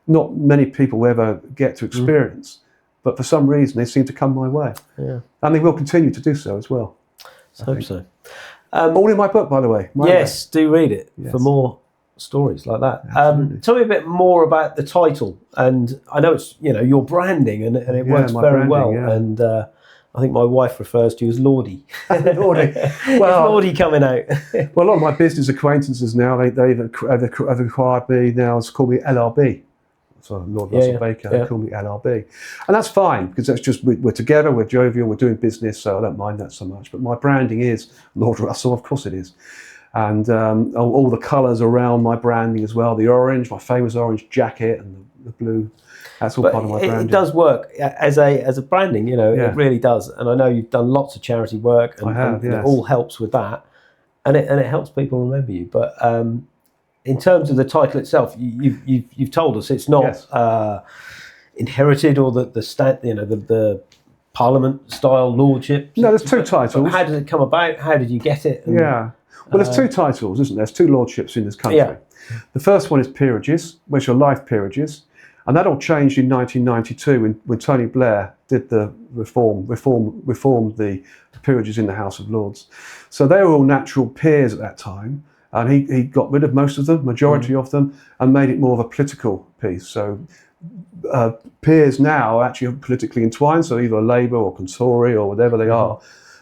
Speaker 3: not many people ever get to experience, but for some reason they seem to come my way. Yeah. And they will continue to do so as well.
Speaker 2: I hope so.
Speaker 3: All in my book, by the way.
Speaker 2: Yes, do read it for more stories like that. Tell me a bit more about the title. And I know it's your branding, and it works very well. Yeah. And I think my wife refers to you as Lordy.
Speaker 3: Lordy.
Speaker 2: Well, Lordy coming out.
Speaker 3: Well, a lot of my business acquaintances now, they've acquired me now to call me LRB. So Lord Russell Baker, they call me LRB. And that's fine, because that's just, we're together, we're jovial, we're doing business, so I don't mind that so much. But my branding is Lord Russell, of course it is. And all the colours around my branding as well, the orange, my famous orange jacket, and the blue, that's all part of my branding. It
Speaker 2: does work as a branding, it really does. And I know you've done lots of charity work, and, and it all helps with that. And it helps people remember you. But in terms of the title itself, you've told us it's not inherited, or the Parliament style lordship.
Speaker 3: No, there's 2 titles.
Speaker 2: How did it come about? How did you get it? And,
Speaker 3: well, there's 2 titles, isn't there? There's 2 lordships in this country. Yeah. The first one is peerages, which are life peerages, and that all changed in 1992 when Tony Blair did the reformed the peerages in the House of Lords. So they were all natural peers at that time. And he got rid of most of them, majority of them, and made it more of a political piece. So peers now are actually politically entwined, so either Labour or Conservative or whatever they are,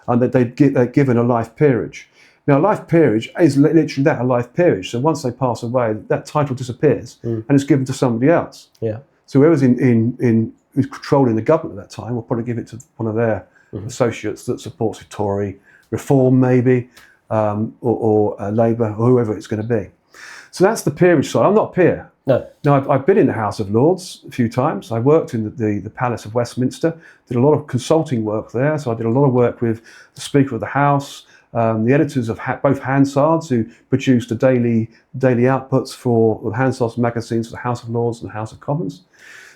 Speaker 3: and that they're given a life peerage. Now, a life peerage is literally that, a life peerage. So once they pass away, that title disappears and it's given to somebody else. Yeah. So whoever's who's controlling the government at that time will probably give it to one of their associates that supports a Tory reform, maybe. Or Labour, or whoever it's going to be. So that's the peerage side. I'm not a peer. No. Now, I've been in the House of Lords a few times. I worked in the Palace of Westminster, did a lot of consulting work there. So I did a lot of work with the Speaker of the House, the editors of both Hansards, who produced the daily outputs for the Hansards magazines for the House of Lords and the House of Commons.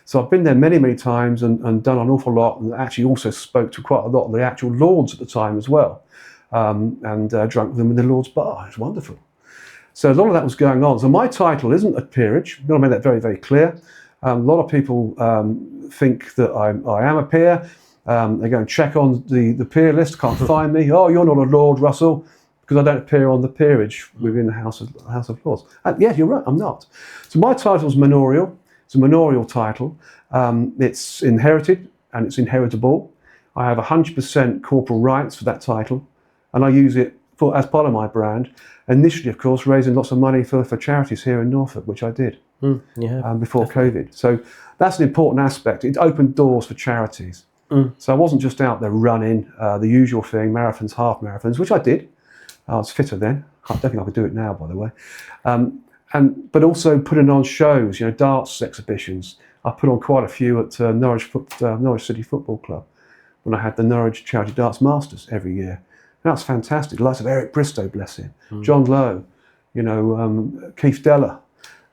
Speaker 3: So I've been there many, many times and done an awful lot, and actually also spoke to quite a lot of the actual Lords at the time as well. And drunk with them in the Lord's Bar. It was wonderful. So a lot of that was going on. So my title isn't a peerage. I'm going to make that very, very clear. A lot of people think that I am a peer. They go and check on the peer list, can't find me. Oh, you're not a Lord, Russell, because I don't appear on the peerage within the House of Lords. Yeah, you're right, I'm not. So my title's manorial. It's a manorial title. It's inherited and it's inheritable. I have 100% corporal rights for that title. And I use it as part of my brand. Initially, of course, raising lots of money for charities here in Norfolk, which I did before COVID. So that's an important aspect. It opened doors for charities. So I wasn't just out there running the usual thing, marathons, half marathons, which I did. I was fitter then. I don't think I could do it now, by the way. But also putting on shows, darts exhibitions. I put on quite a few at Norwich City Football Club when I had the Norwich Charity Darts Masters every year. That's fantastic. The likes of Eric Bristow, bless him, John Lowe, Keith Deller,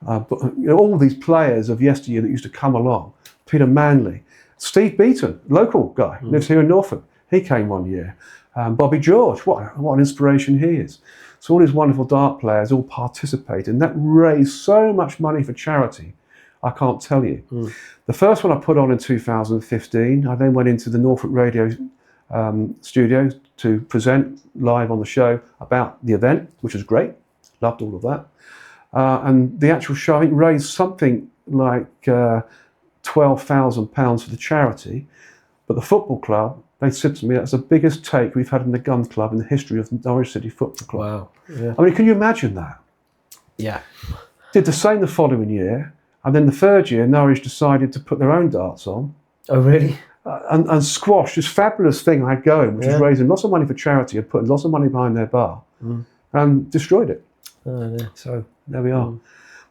Speaker 3: all these players of yesteryear that used to come along. Peter Manley, Steve Beaton, local guy, lives here in Norfolk. He came one year. Bobby George, what an inspiration he is. So all these wonderful dart players all participated, and that raised so much money for charity. I can't tell you. The first one I put on in 2015. I then went into the Norfolk Radio studio to present live on the show about the event, which was great. Loved all of that. And the actual show, I think, raised something like £12,000 for the charity. But the football club, they said to me, that's the biggest take we've had in the gun club in the history of Norwich City Football Club.
Speaker 2: Wow. Yeah.
Speaker 3: I mean, can you imagine that?
Speaker 2: Yeah.
Speaker 3: Did the same the following year. And then the third year, Norwich decided to put their own darts on.
Speaker 2: Oh, really?
Speaker 3: And squash this fabulous thing I had going, which was raising lots of money for charity and putting lots of money behind their bar, and destroyed it. Oh, yeah. So there we are.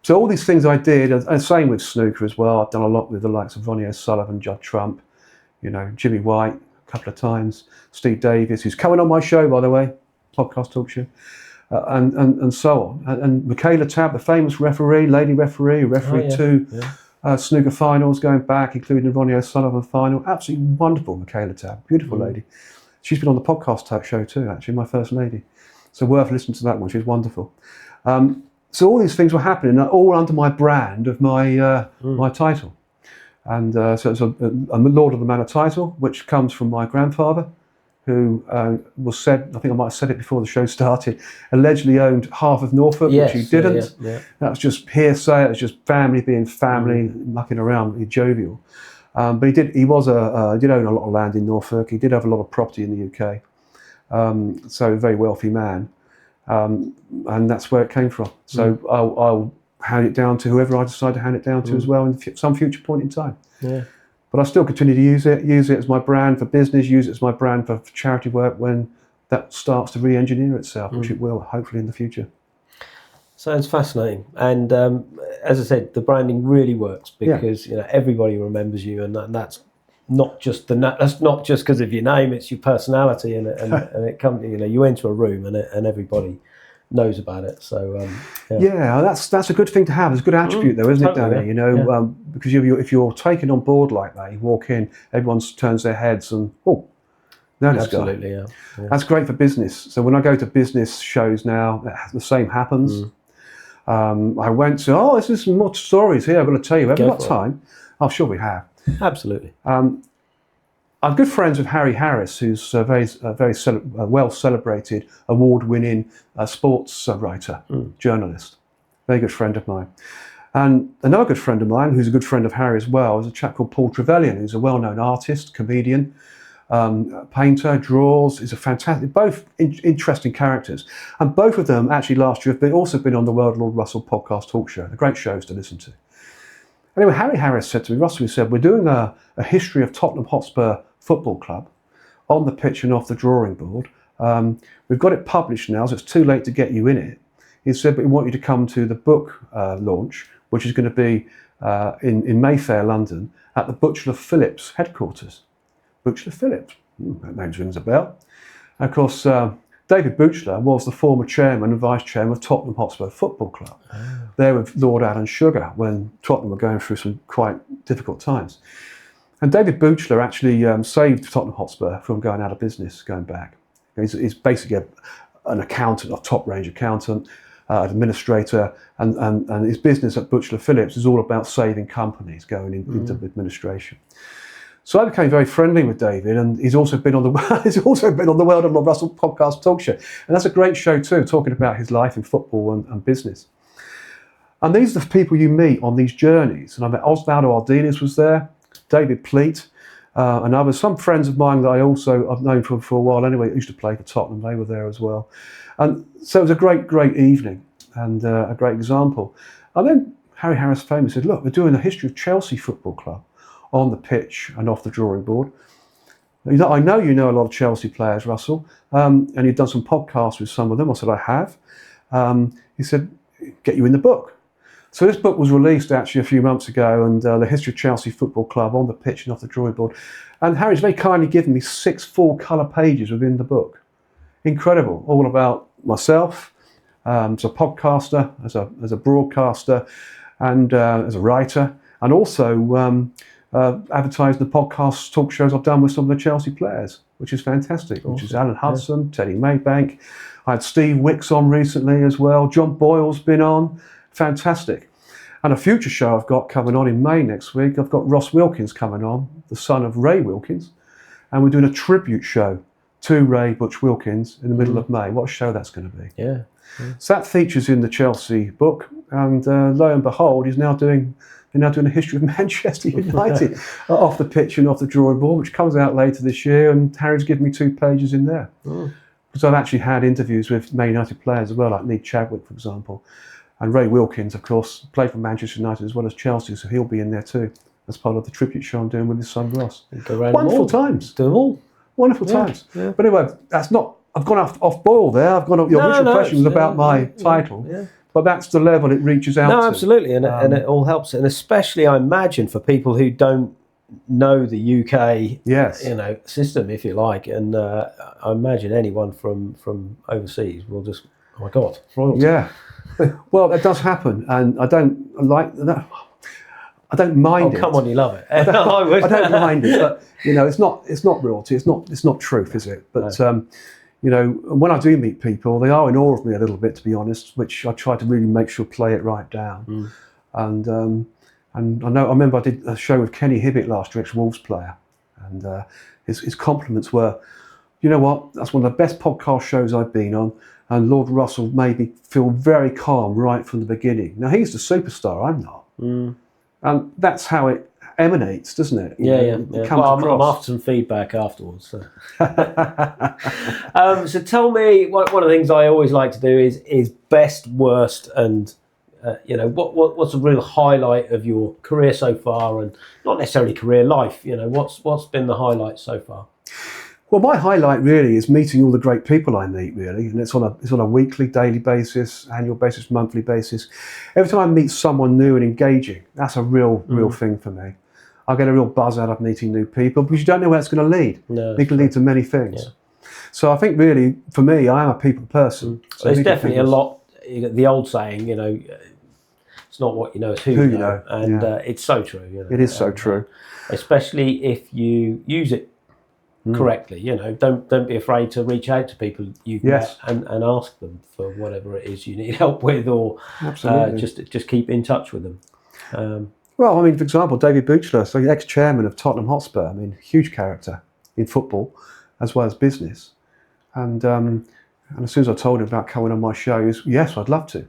Speaker 3: So all these things I did, and same with snooker as well. I've done a lot with the likes of Ronnie O'Sullivan, Judd Trump, Jimmy White a couple of times, Steve Davis, who's coming on my show, by the way, podcast talk show, and so on. And Michaela Tabb, the famous referee, lady referee, who refereed two snooker finals going back, including the Ronnie O'Sullivan final. Absolutely wonderful, Michaela Tabb, beautiful lady. She's been on the podcast talk show too, actually, my first lady. So worth listening to that one. She's wonderful. So all these things were happening, all under my brand of my my title. And so it's a Lord of the Manor title, which comes from my grandfather, who was said, I think I might have said it before the show started, allegedly owned half of Norfolk, which he didn't. That was just hearsay. It was just family being family, mucking around, jovial. But he did own a lot of land in Norfolk. He did have a lot of property in the UK. So a very wealthy man. And that's where it came from. So I'll hand it down to whoever I decide to hand it down to as well in some future point in time. Yeah. But I still continue to use it as my brand for business, use it as my brand for charity work when that starts to re-engineer itself, which it will hopefully in the future.
Speaker 2: Sounds fascinating. And as I said, the branding really works because everybody remembers you, and that's not just because of your name; it's your personality, and it comes. You enter a room and everybody knows about it. So that's a good thing to have. It's a good attribute, though, isn't it, Danny? Because if you're taken on board like that, you walk in, everyone turns their heads and absolutely,
Speaker 3: guy. Yeah. That's great for business. So when I go to business shows now, the same happens. I went to this is some more stories here. I've got to tell you. Have we got time? Oh, sure we have.
Speaker 2: Absolutely.
Speaker 3: I'm good friends with Harry Harris, who's a very well celebrated, award-winning sports writer, journalist. Very good friend of mine. And another good friend of mine, who's a good friend of Harry as well, is a chap called Paul Trevelyan, who's a well-known artist, comedian, painter, draws. He's a fantastic, both interesting characters. And both of them actually last year have also been on the World Lord Russell podcast talk show. They're great shows to listen to. Anyway, Harry Harris said to me, Russell, he said, we're doing a history of Tottenham Hotspur Football Club on the pitch and off the drawing board. We've got it published now, so it's too late to get you in it. He said, but we want you to come to the book launch, which is going to be in Mayfair, London, at the Butler Phillips headquarters. Butler Phillips, that name rings a bell. And of course, David Butler was the former chairman and vice chairman of Tottenham Hotspur Football Club. There with Lord Alan Sugar when Tottenham were going through some quite difficult times. And David Butler actually saved Tottenham Hotspur from going out of business, going back. He's basically an accountant, a top-range accountant, administrator, and his business at Butler Phillips is all about saving companies going into administration. So I became very friendly with David, and he's also been on the World of Lord Russell podcast talk show, and that's a great show too, talking about his life in football and business. And these are the people you meet on these journeys. And I met Osvaldo Ardiles was there, David Pleat, and others. Some friends of mine that I've known for a while anyway, used to play for Tottenham. They were there as well, and so it was a great evening and a great example. And then Harry Harris famously said, "Look, we're doing a history of Chelsea Football Club on the pitch and off the drawing board. I know you know a lot of Chelsea players, Russell, and you've done some podcasts with some of them." I said, "I have." He said, "Get you in the book." So this book was released actually a few months ago, and the history of Chelsea Football Club on the pitch and off the drawing board. And Harry's very kindly given me 6 full-colour pages within the book. Incredible, all about myself as a podcaster, as a broadcaster, and as a writer, and also advertising the podcast talk shows I've done with some of the Chelsea players, which is fantastic. Awesome. Which is Alan Hudson, Teddy Maybank. I had Steve Wicks on recently as well. John Boyle's been on. Fantastic. And a future show I've got coming on in May next week, I've got Ross Wilkins coming on, the son of Ray Wilkins, and we're doing a tribute show to Ray Butch Wilkins in the middle of May. What a show that's going to be.
Speaker 2: Yeah.
Speaker 3: So that features in the Chelsea book, and lo and behold, they're now doing a history of Manchester United off the pitch and off the drawing board, which comes out later this year, and Harry's given me 2 pages in there. Because I've actually had interviews with Man United players as well, like Lee Chadwick, for example. And Ray Wilkins, of course, played for Manchester United as well as Chelsea, so he'll be in there too, as part of the tribute show I'm doing with his son Ross. Wonderful times.
Speaker 2: Do them all.
Speaker 3: Wonderful times. Yeah. But anyway, that's not. I've gone off boil there. I've gone off. Your original question was about my title, but that's the level it reaches out to.
Speaker 2: No, absolutely, and it all helps, and especially I imagine for people who don't know the UK,
Speaker 3: Yes.
Speaker 2: system, if you like, and I imagine anyone from overseas will just, oh my God, royalty.
Speaker 3: Yeah. Well, that does happen, and I don't like that. I don't mind it.
Speaker 2: Oh, come on, you love it.
Speaker 3: I don't mind it, but it's not royalty. It's not truth, is it? But when I do meet people, they are in awe of me a little bit, to be honest. Which I try to really make sure play it right down. And I remember I did a show with Kenny Hibbett last year, ex-Wolves player, and his compliments were, you know what, that's one of the best podcast shows I've been on, and Lord Russell made me feel very calm right from the beginning. Now he's the superstar, I'm not. And that's how it emanates, doesn't it? It comes
Speaker 2: I'm
Speaker 3: across.
Speaker 2: after some feedback afterwards. So, so tell me, one of the things I always like to do is best, worst, and what's a real highlight of your career so far, and not necessarily career, life. What's been the highlight so far?
Speaker 3: Well, my highlight really is meeting all the great people I meet, really, and it's on a weekly, daily basis, annual basis, monthly basis. Every time I meet someone new and engaging, that's a real thing for me. I get a real buzz out of meeting new people because you don't know where it's going to lead.
Speaker 2: No,
Speaker 3: it can lead to many things. Yeah. So I think really, for me, I am a people person.
Speaker 2: So there's definitely a lot. The old saying, it's not what you know, it's who you know, and it's so true.
Speaker 3: It is so true,
Speaker 2: especially if you use it correctly. Don't be afraid to reach out to people you've met and ask them for whatever it is you need help with, or just keep in touch with them.
Speaker 3: Well, I mean, for example, David Buchler, so the ex-chairman of Tottenham Hotspur. I mean, huge character in football as well as business. And as soon as I told him about coming on my show, he was, yes, I'd love to.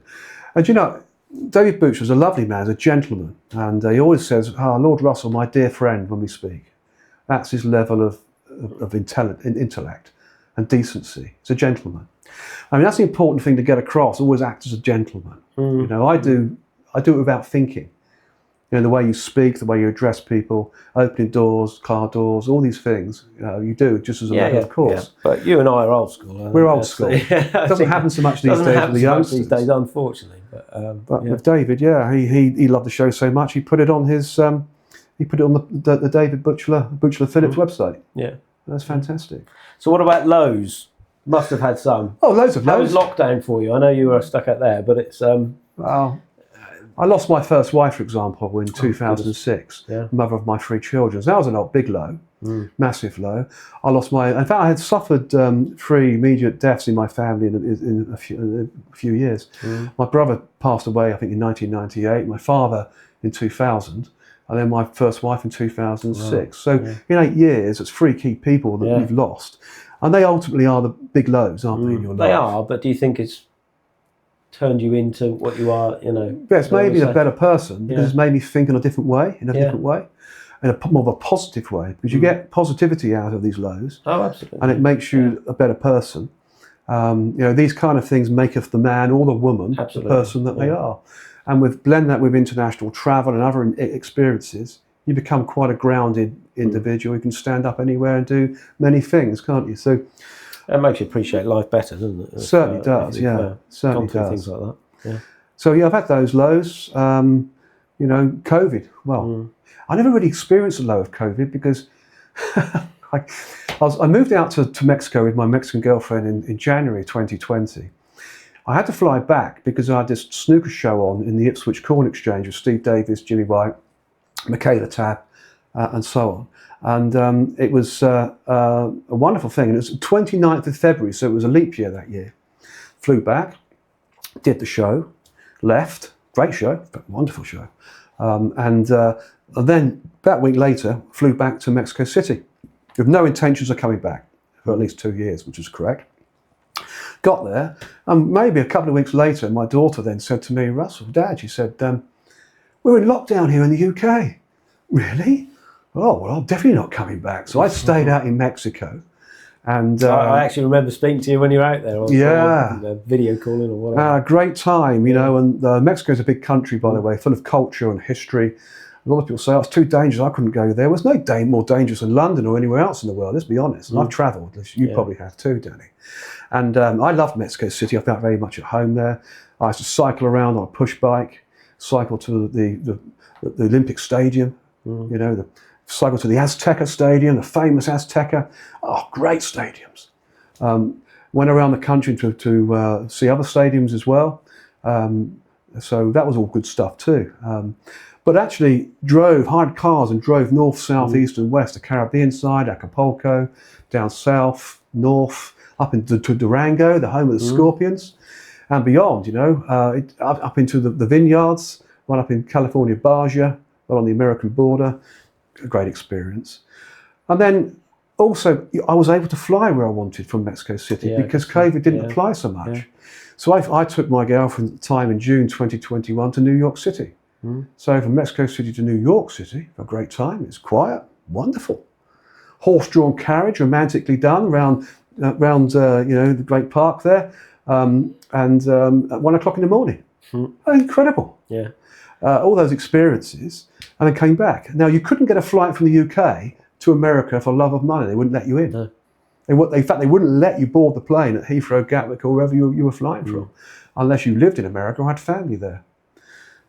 Speaker 3: And David Buchler's a lovely man, a gentleman, and he always says, Lord Russell, my dear friend, when we speak. That's his level of intellect and decency. He's a gentleman. I mean, that's the important thing to get across. Always act as a gentleman. I do it without thinking. The way you speak, the way you address people, opening doors, car doors, all these things, you do just as a matter of course.
Speaker 2: Yeah. But you and I are old school.
Speaker 3: We're old school. It doesn't happen so much these days with the youngsters.
Speaker 2: These days, unfortunately. But
Speaker 3: with David, he loved the show so much, he put it on his, the David Buchler Phillips website.
Speaker 2: Yeah.
Speaker 3: That's fantastic.
Speaker 2: So what about lows? Must have had some.
Speaker 3: Oh, loads of lows.
Speaker 2: How was lockdown for you? I know you were stuck out there, but it's...
Speaker 3: Well, I lost my first wife, for example, in 2006, mother of my 3 children. So that was a big low, massive low. In fact, I had suffered 3 immediate deaths in my family in a few years. My brother passed away, I think, in 1998, my father in 2000, and then my first wife in 2006. So in 8 years, it's 3 key people that we've lost. And they ultimately are the big lows, aren't they, in your life?
Speaker 2: They are, but do you think it's turned you into what you are,
Speaker 3: Yes, maybe a better person, because it's made me think in a different way, in a more of a positive way, because you get positivity out of these lows.
Speaker 2: Oh, absolutely.
Speaker 3: And it makes you a better person. These kind of things make of the man or the woman the person that they are. And blend that with international travel and other experiences, you become quite a grounded individual. You can stand up anywhere and do many things, can't you? So
Speaker 2: it makes you appreciate life better, doesn't it?
Speaker 3: Certainly does, certainly does.
Speaker 2: Things like that. Yeah.
Speaker 3: So I've had those lows. COVID. Well, I never really experienced a low of COVID because I moved out to Mexico with my Mexican girlfriend in January 2020. I had to fly back because I had this snooker show on in the Ipswich Corn Exchange with Steve Davis, Jimmy White, Michaela Tabb, and so on. And it was a wonderful thing. And it was the 29th of February, so it was a leap year that year. Flew back, did the show, left, great show, wonderful show. And then about a week later, flew back to Mexico City with no intentions of coming back for at least 2 years, which was correct. Got there, and maybe a couple of weeks later, my daughter then said to me, Russell, Dad, she said, we're in lockdown here in the UK. Really? Oh, well, I'm definitely not coming back. So I stayed out in Mexico. And
Speaker 2: I actually remember speaking to you when you were out there. Or video calling or whatever.
Speaker 3: Great time, and Mexico's a big country, by the way, full of culture and history. A lot of people say, it's too dangerous, I couldn't go there. Well, it's no more dangerous than London or anywhere else in the world, let's be honest. And I've travelled, you probably have too, Danny. And I loved Mexico City. I felt very much at home there. I used to cycle around on a push bike, cycle to the Olympic Stadium, cycled to the Azteca Stadium, the famous Azteca. Oh, great stadiums. Went around the country to see other stadiums as well. So that was all good stuff too. But actually hired cars and drove north, south, east and west, the Caribbean side, Acapulco, down south, north, up into Durango, the home of the Scorpions, and beyond, up into the vineyards, one up in California, Baja, one on the American border. A great experience. And then also, I was able to fly where I wanted from Mexico City because COVID didn't apply so much. Yeah. So I took my girlfriend at the time in June 2021 to New York City. So from Mexico City to New York City, a great time. It's quiet, wonderful. Horse-drawn carriage, romantically done, around the great park there, and at 1 o'clock in the morning. Incredible. Yeah. All those experiences, and then came back. Now, you couldn't get a flight from the UK to America for love of money. They wouldn't let you in. No. In fact, they wouldn't let you board the plane at Heathrow, Gatwick, or wherever you were flying from, unless you lived in America or had family there.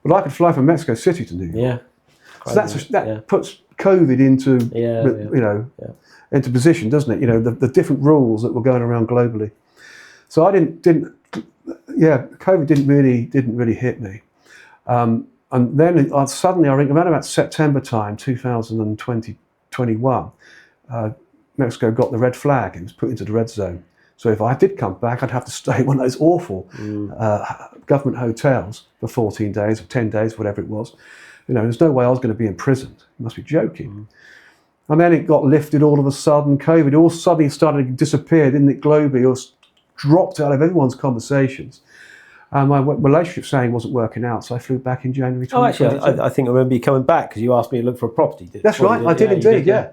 Speaker 3: But I could fly from Mexico City to New York. Yeah. So that puts COVID into position, doesn't it? The different rules that were going around globally. So COVID didn't really hit me. And then suddenly, I think around about September time, 2021, Mexico got the red flag. It was put into the red zone. So if I did come back, I'd have to stay in one of those awful government hotels for 14 days or 10 days, whatever it was. There's no way I was going to be imprisoned. You must be joking. And then it got lifted all of a sudden. COVID all suddenly started to disappear, didn't it, globally? It was dropped out of everyone's conversations. And my relationship saying wasn't working out, so I flew back in January 2022.
Speaker 2: Oh, actually, I think I remember you coming back because you asked me to look for a property.
Speaker 3: That's right, I did indeed, yeah.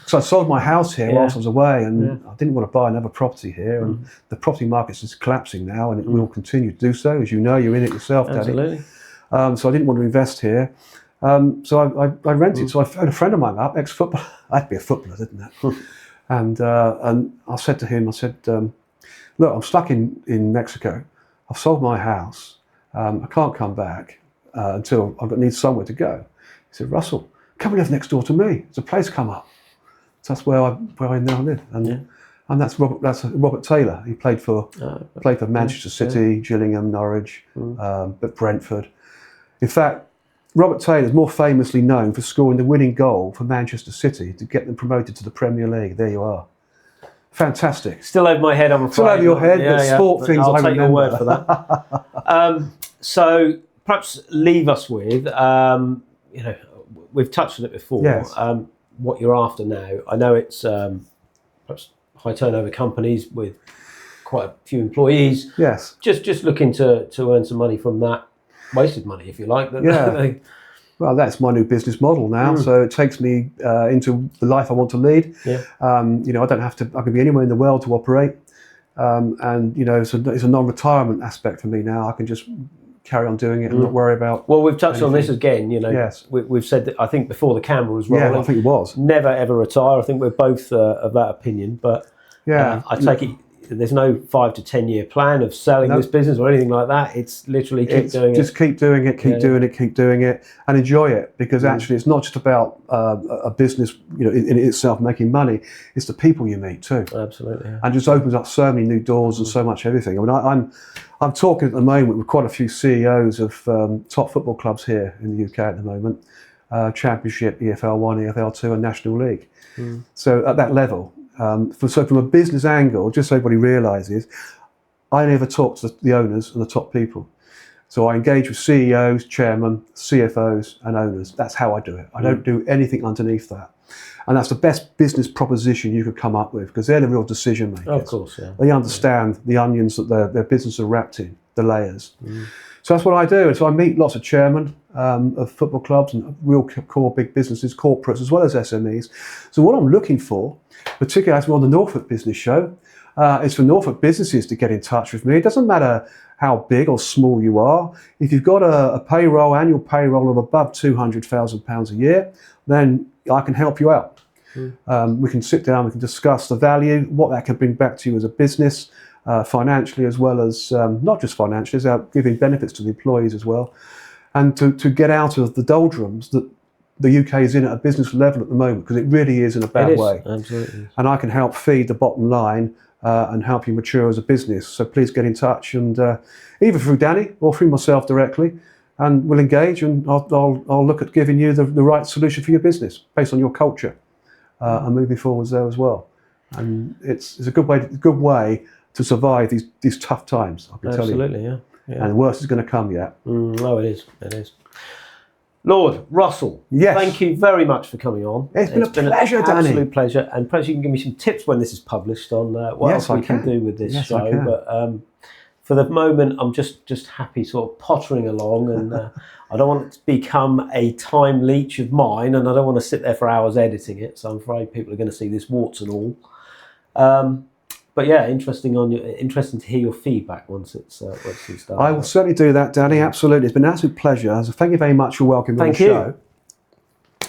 Speaker 3: So I sold my house here whilst I was away, and I didn't want to buy another property here. And the property market's just collapsing now, and it will continue to do so. As you know, you're in it yourself, Danny.
Speaker 2: Absolutely.
Speaker 3: So I didn't want to invest here. So I rented. So I phoned a friend of mine up, ex-footballer. I had to be a footballer, didn't I? And I said to him, look, I'm stuck in Mexico. I've sold my house. I can't come back until I need somewhere to go. He said, Russell, come and live next door to me. There's a place come up. So that's where I now live. And that's Robert Taylor. He played for Manchester City, Gillingham, Norwich, but Brentford. In fact, Robert Taylor is more famously known for scoring the winning goal for Manchester City to get them promoted to the Premier League. There you are. Fantastic.
Speaker 2: Still over my head, I'm afraid.
Speaker 3: Still over your head, but sport things
Speaker 2: I'll
Speaker 3: I
Speaker 2: take
Speaker 3: remember.
Speaker 2: your word for that. So perhaps leave us with, we've touched on it before, what you're after now. I know it's perhaps high turnover companies with quite a few employees.
Speaker 3: Yes.
Speaker 2: Just looking to earn some money from that, wasted money, if you like.
Speaker 3: Well, that's my new business model now. So it takes me into the life I want to lead. Yeah. I don't have to. I can be anywhere in the world to operate, and it's a non-retirement aspect for me now. I can just carry on doing it and not worry about.
Speaker 2: Well, we've touched on this again.
Speaker 3: Yes.
Speaker 2: We've said that. I think before the camera was rolling.
Speaker 3: Yeah, I think it was.
Speaker 2: Never ever retire. I think we're both of that opinion. But I take it. There's no 5 to 10 year plan of selling this business or anything like that. It's literally keep doing it.
Speaker 3: Just keep doing it, keep doing it, and enjoy it. Because actually, it's not just about a business, in itself making money. It's the people you meet too.
Speaker 2: Absolutely. Yeah.
Speaker 3: And just opens up so many new doors and so much everything. I mean, I'm talking at the moment with quite a few CEOs of top football clubs here in the UK at the moment, Championship, EFL 1, EFL 2, and National League. So at that level. So from a business angle, just so everybody realises, I never talk to the owners and the top people. So I engage with CEOs, chairmen, CFOs and owners. That's how I do it. I don't do anything underneath that. And that's the best business proposition you could come up with because they're the real decision makers.
Speaker 2: Of course, yeah.
Speaker 3: They understand the onions that their business are wrapped in, the layers. So that's what I do. And so I meet lots of chairmen of football clubs and real core big businesses, corporates, as well as SMEs. So what I'm looking for, particularly as we're on the Norfolk Business Show, is for Norfolk businesses to get in touch with me. It doesn't matter how big or small you are. If you've got a annual payroll of above £200,000 a year, then I can help you out. We can sit down, we can discuss the value, what that can bring back to you as a business, financially as well as, not just financially, as giving benefits to the employees as well. And to get out of the doldrums that the UK is in at a business level at the moment, because it really is in a bad way.
Speaker 2: Absolutely.
Speaker 3: And I can help feed the bottom line and help you mature as a business. So please get in touch, and either through Danny or through myself directly, and we'll engage, and I'll look at giving you the right solution for your business based on your culture and moving forwards there as well. And it's a good way to survive these tough times, I can tell you.
Speaker 2: Absolutely, yeah.
Speaker 3: And the worst is going to come yet.
Speaker 2: No, it is. Lord Russell,
Speaker 3: Yes.
Speaker 2: thank you very much for coming on.
Speaker 3: It's been a pleasure,
Speaker 2: an
Speaker 3: Danny.
Speaker 2: Absolute pleasure. And perhaps you can give me some tips when this is published on what else we can do with this
Speaker 3: Yes,
Speaker 2: show.
Speaker 3: I can.
Speaker 2: But for the moment, I'm just happy sort of pottering along, and I don't want it to become a time leech of mine, and I don't want to sit there for hours editing it. So I'm afraid people are going to see this warts and all. But yeah, interesting to hear your feedback once it's done.
Speaker 3: I will certainly do that, Danny. Absolutely. It's been an absolute pleasure. So thank you very much for welcoming me on the show.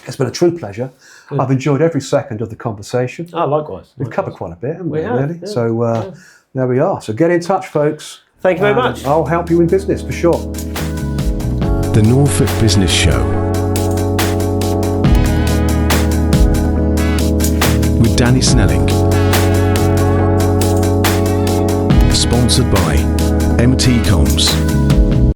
Speaker 3: It's been a true pleasure.
Speaker 2: Good.
Speaker 3: I've enjoyed every second of the conversation.
Speaker 2: Oh, likewise.
Speaker 3: We've covered quite a bit, haven't we,
Speaker 2: We have,
Speaker 3: really?
Speaker 2: yeah.
Speaker 3: So there we are. So get in touch, folks.
Speaker 2: Thank you very much.
Speaker 3: I'll help you in business for sure.
Speaker 1: The Norfolk Business Show with Danny Snelling. Sponsored by MT Comms.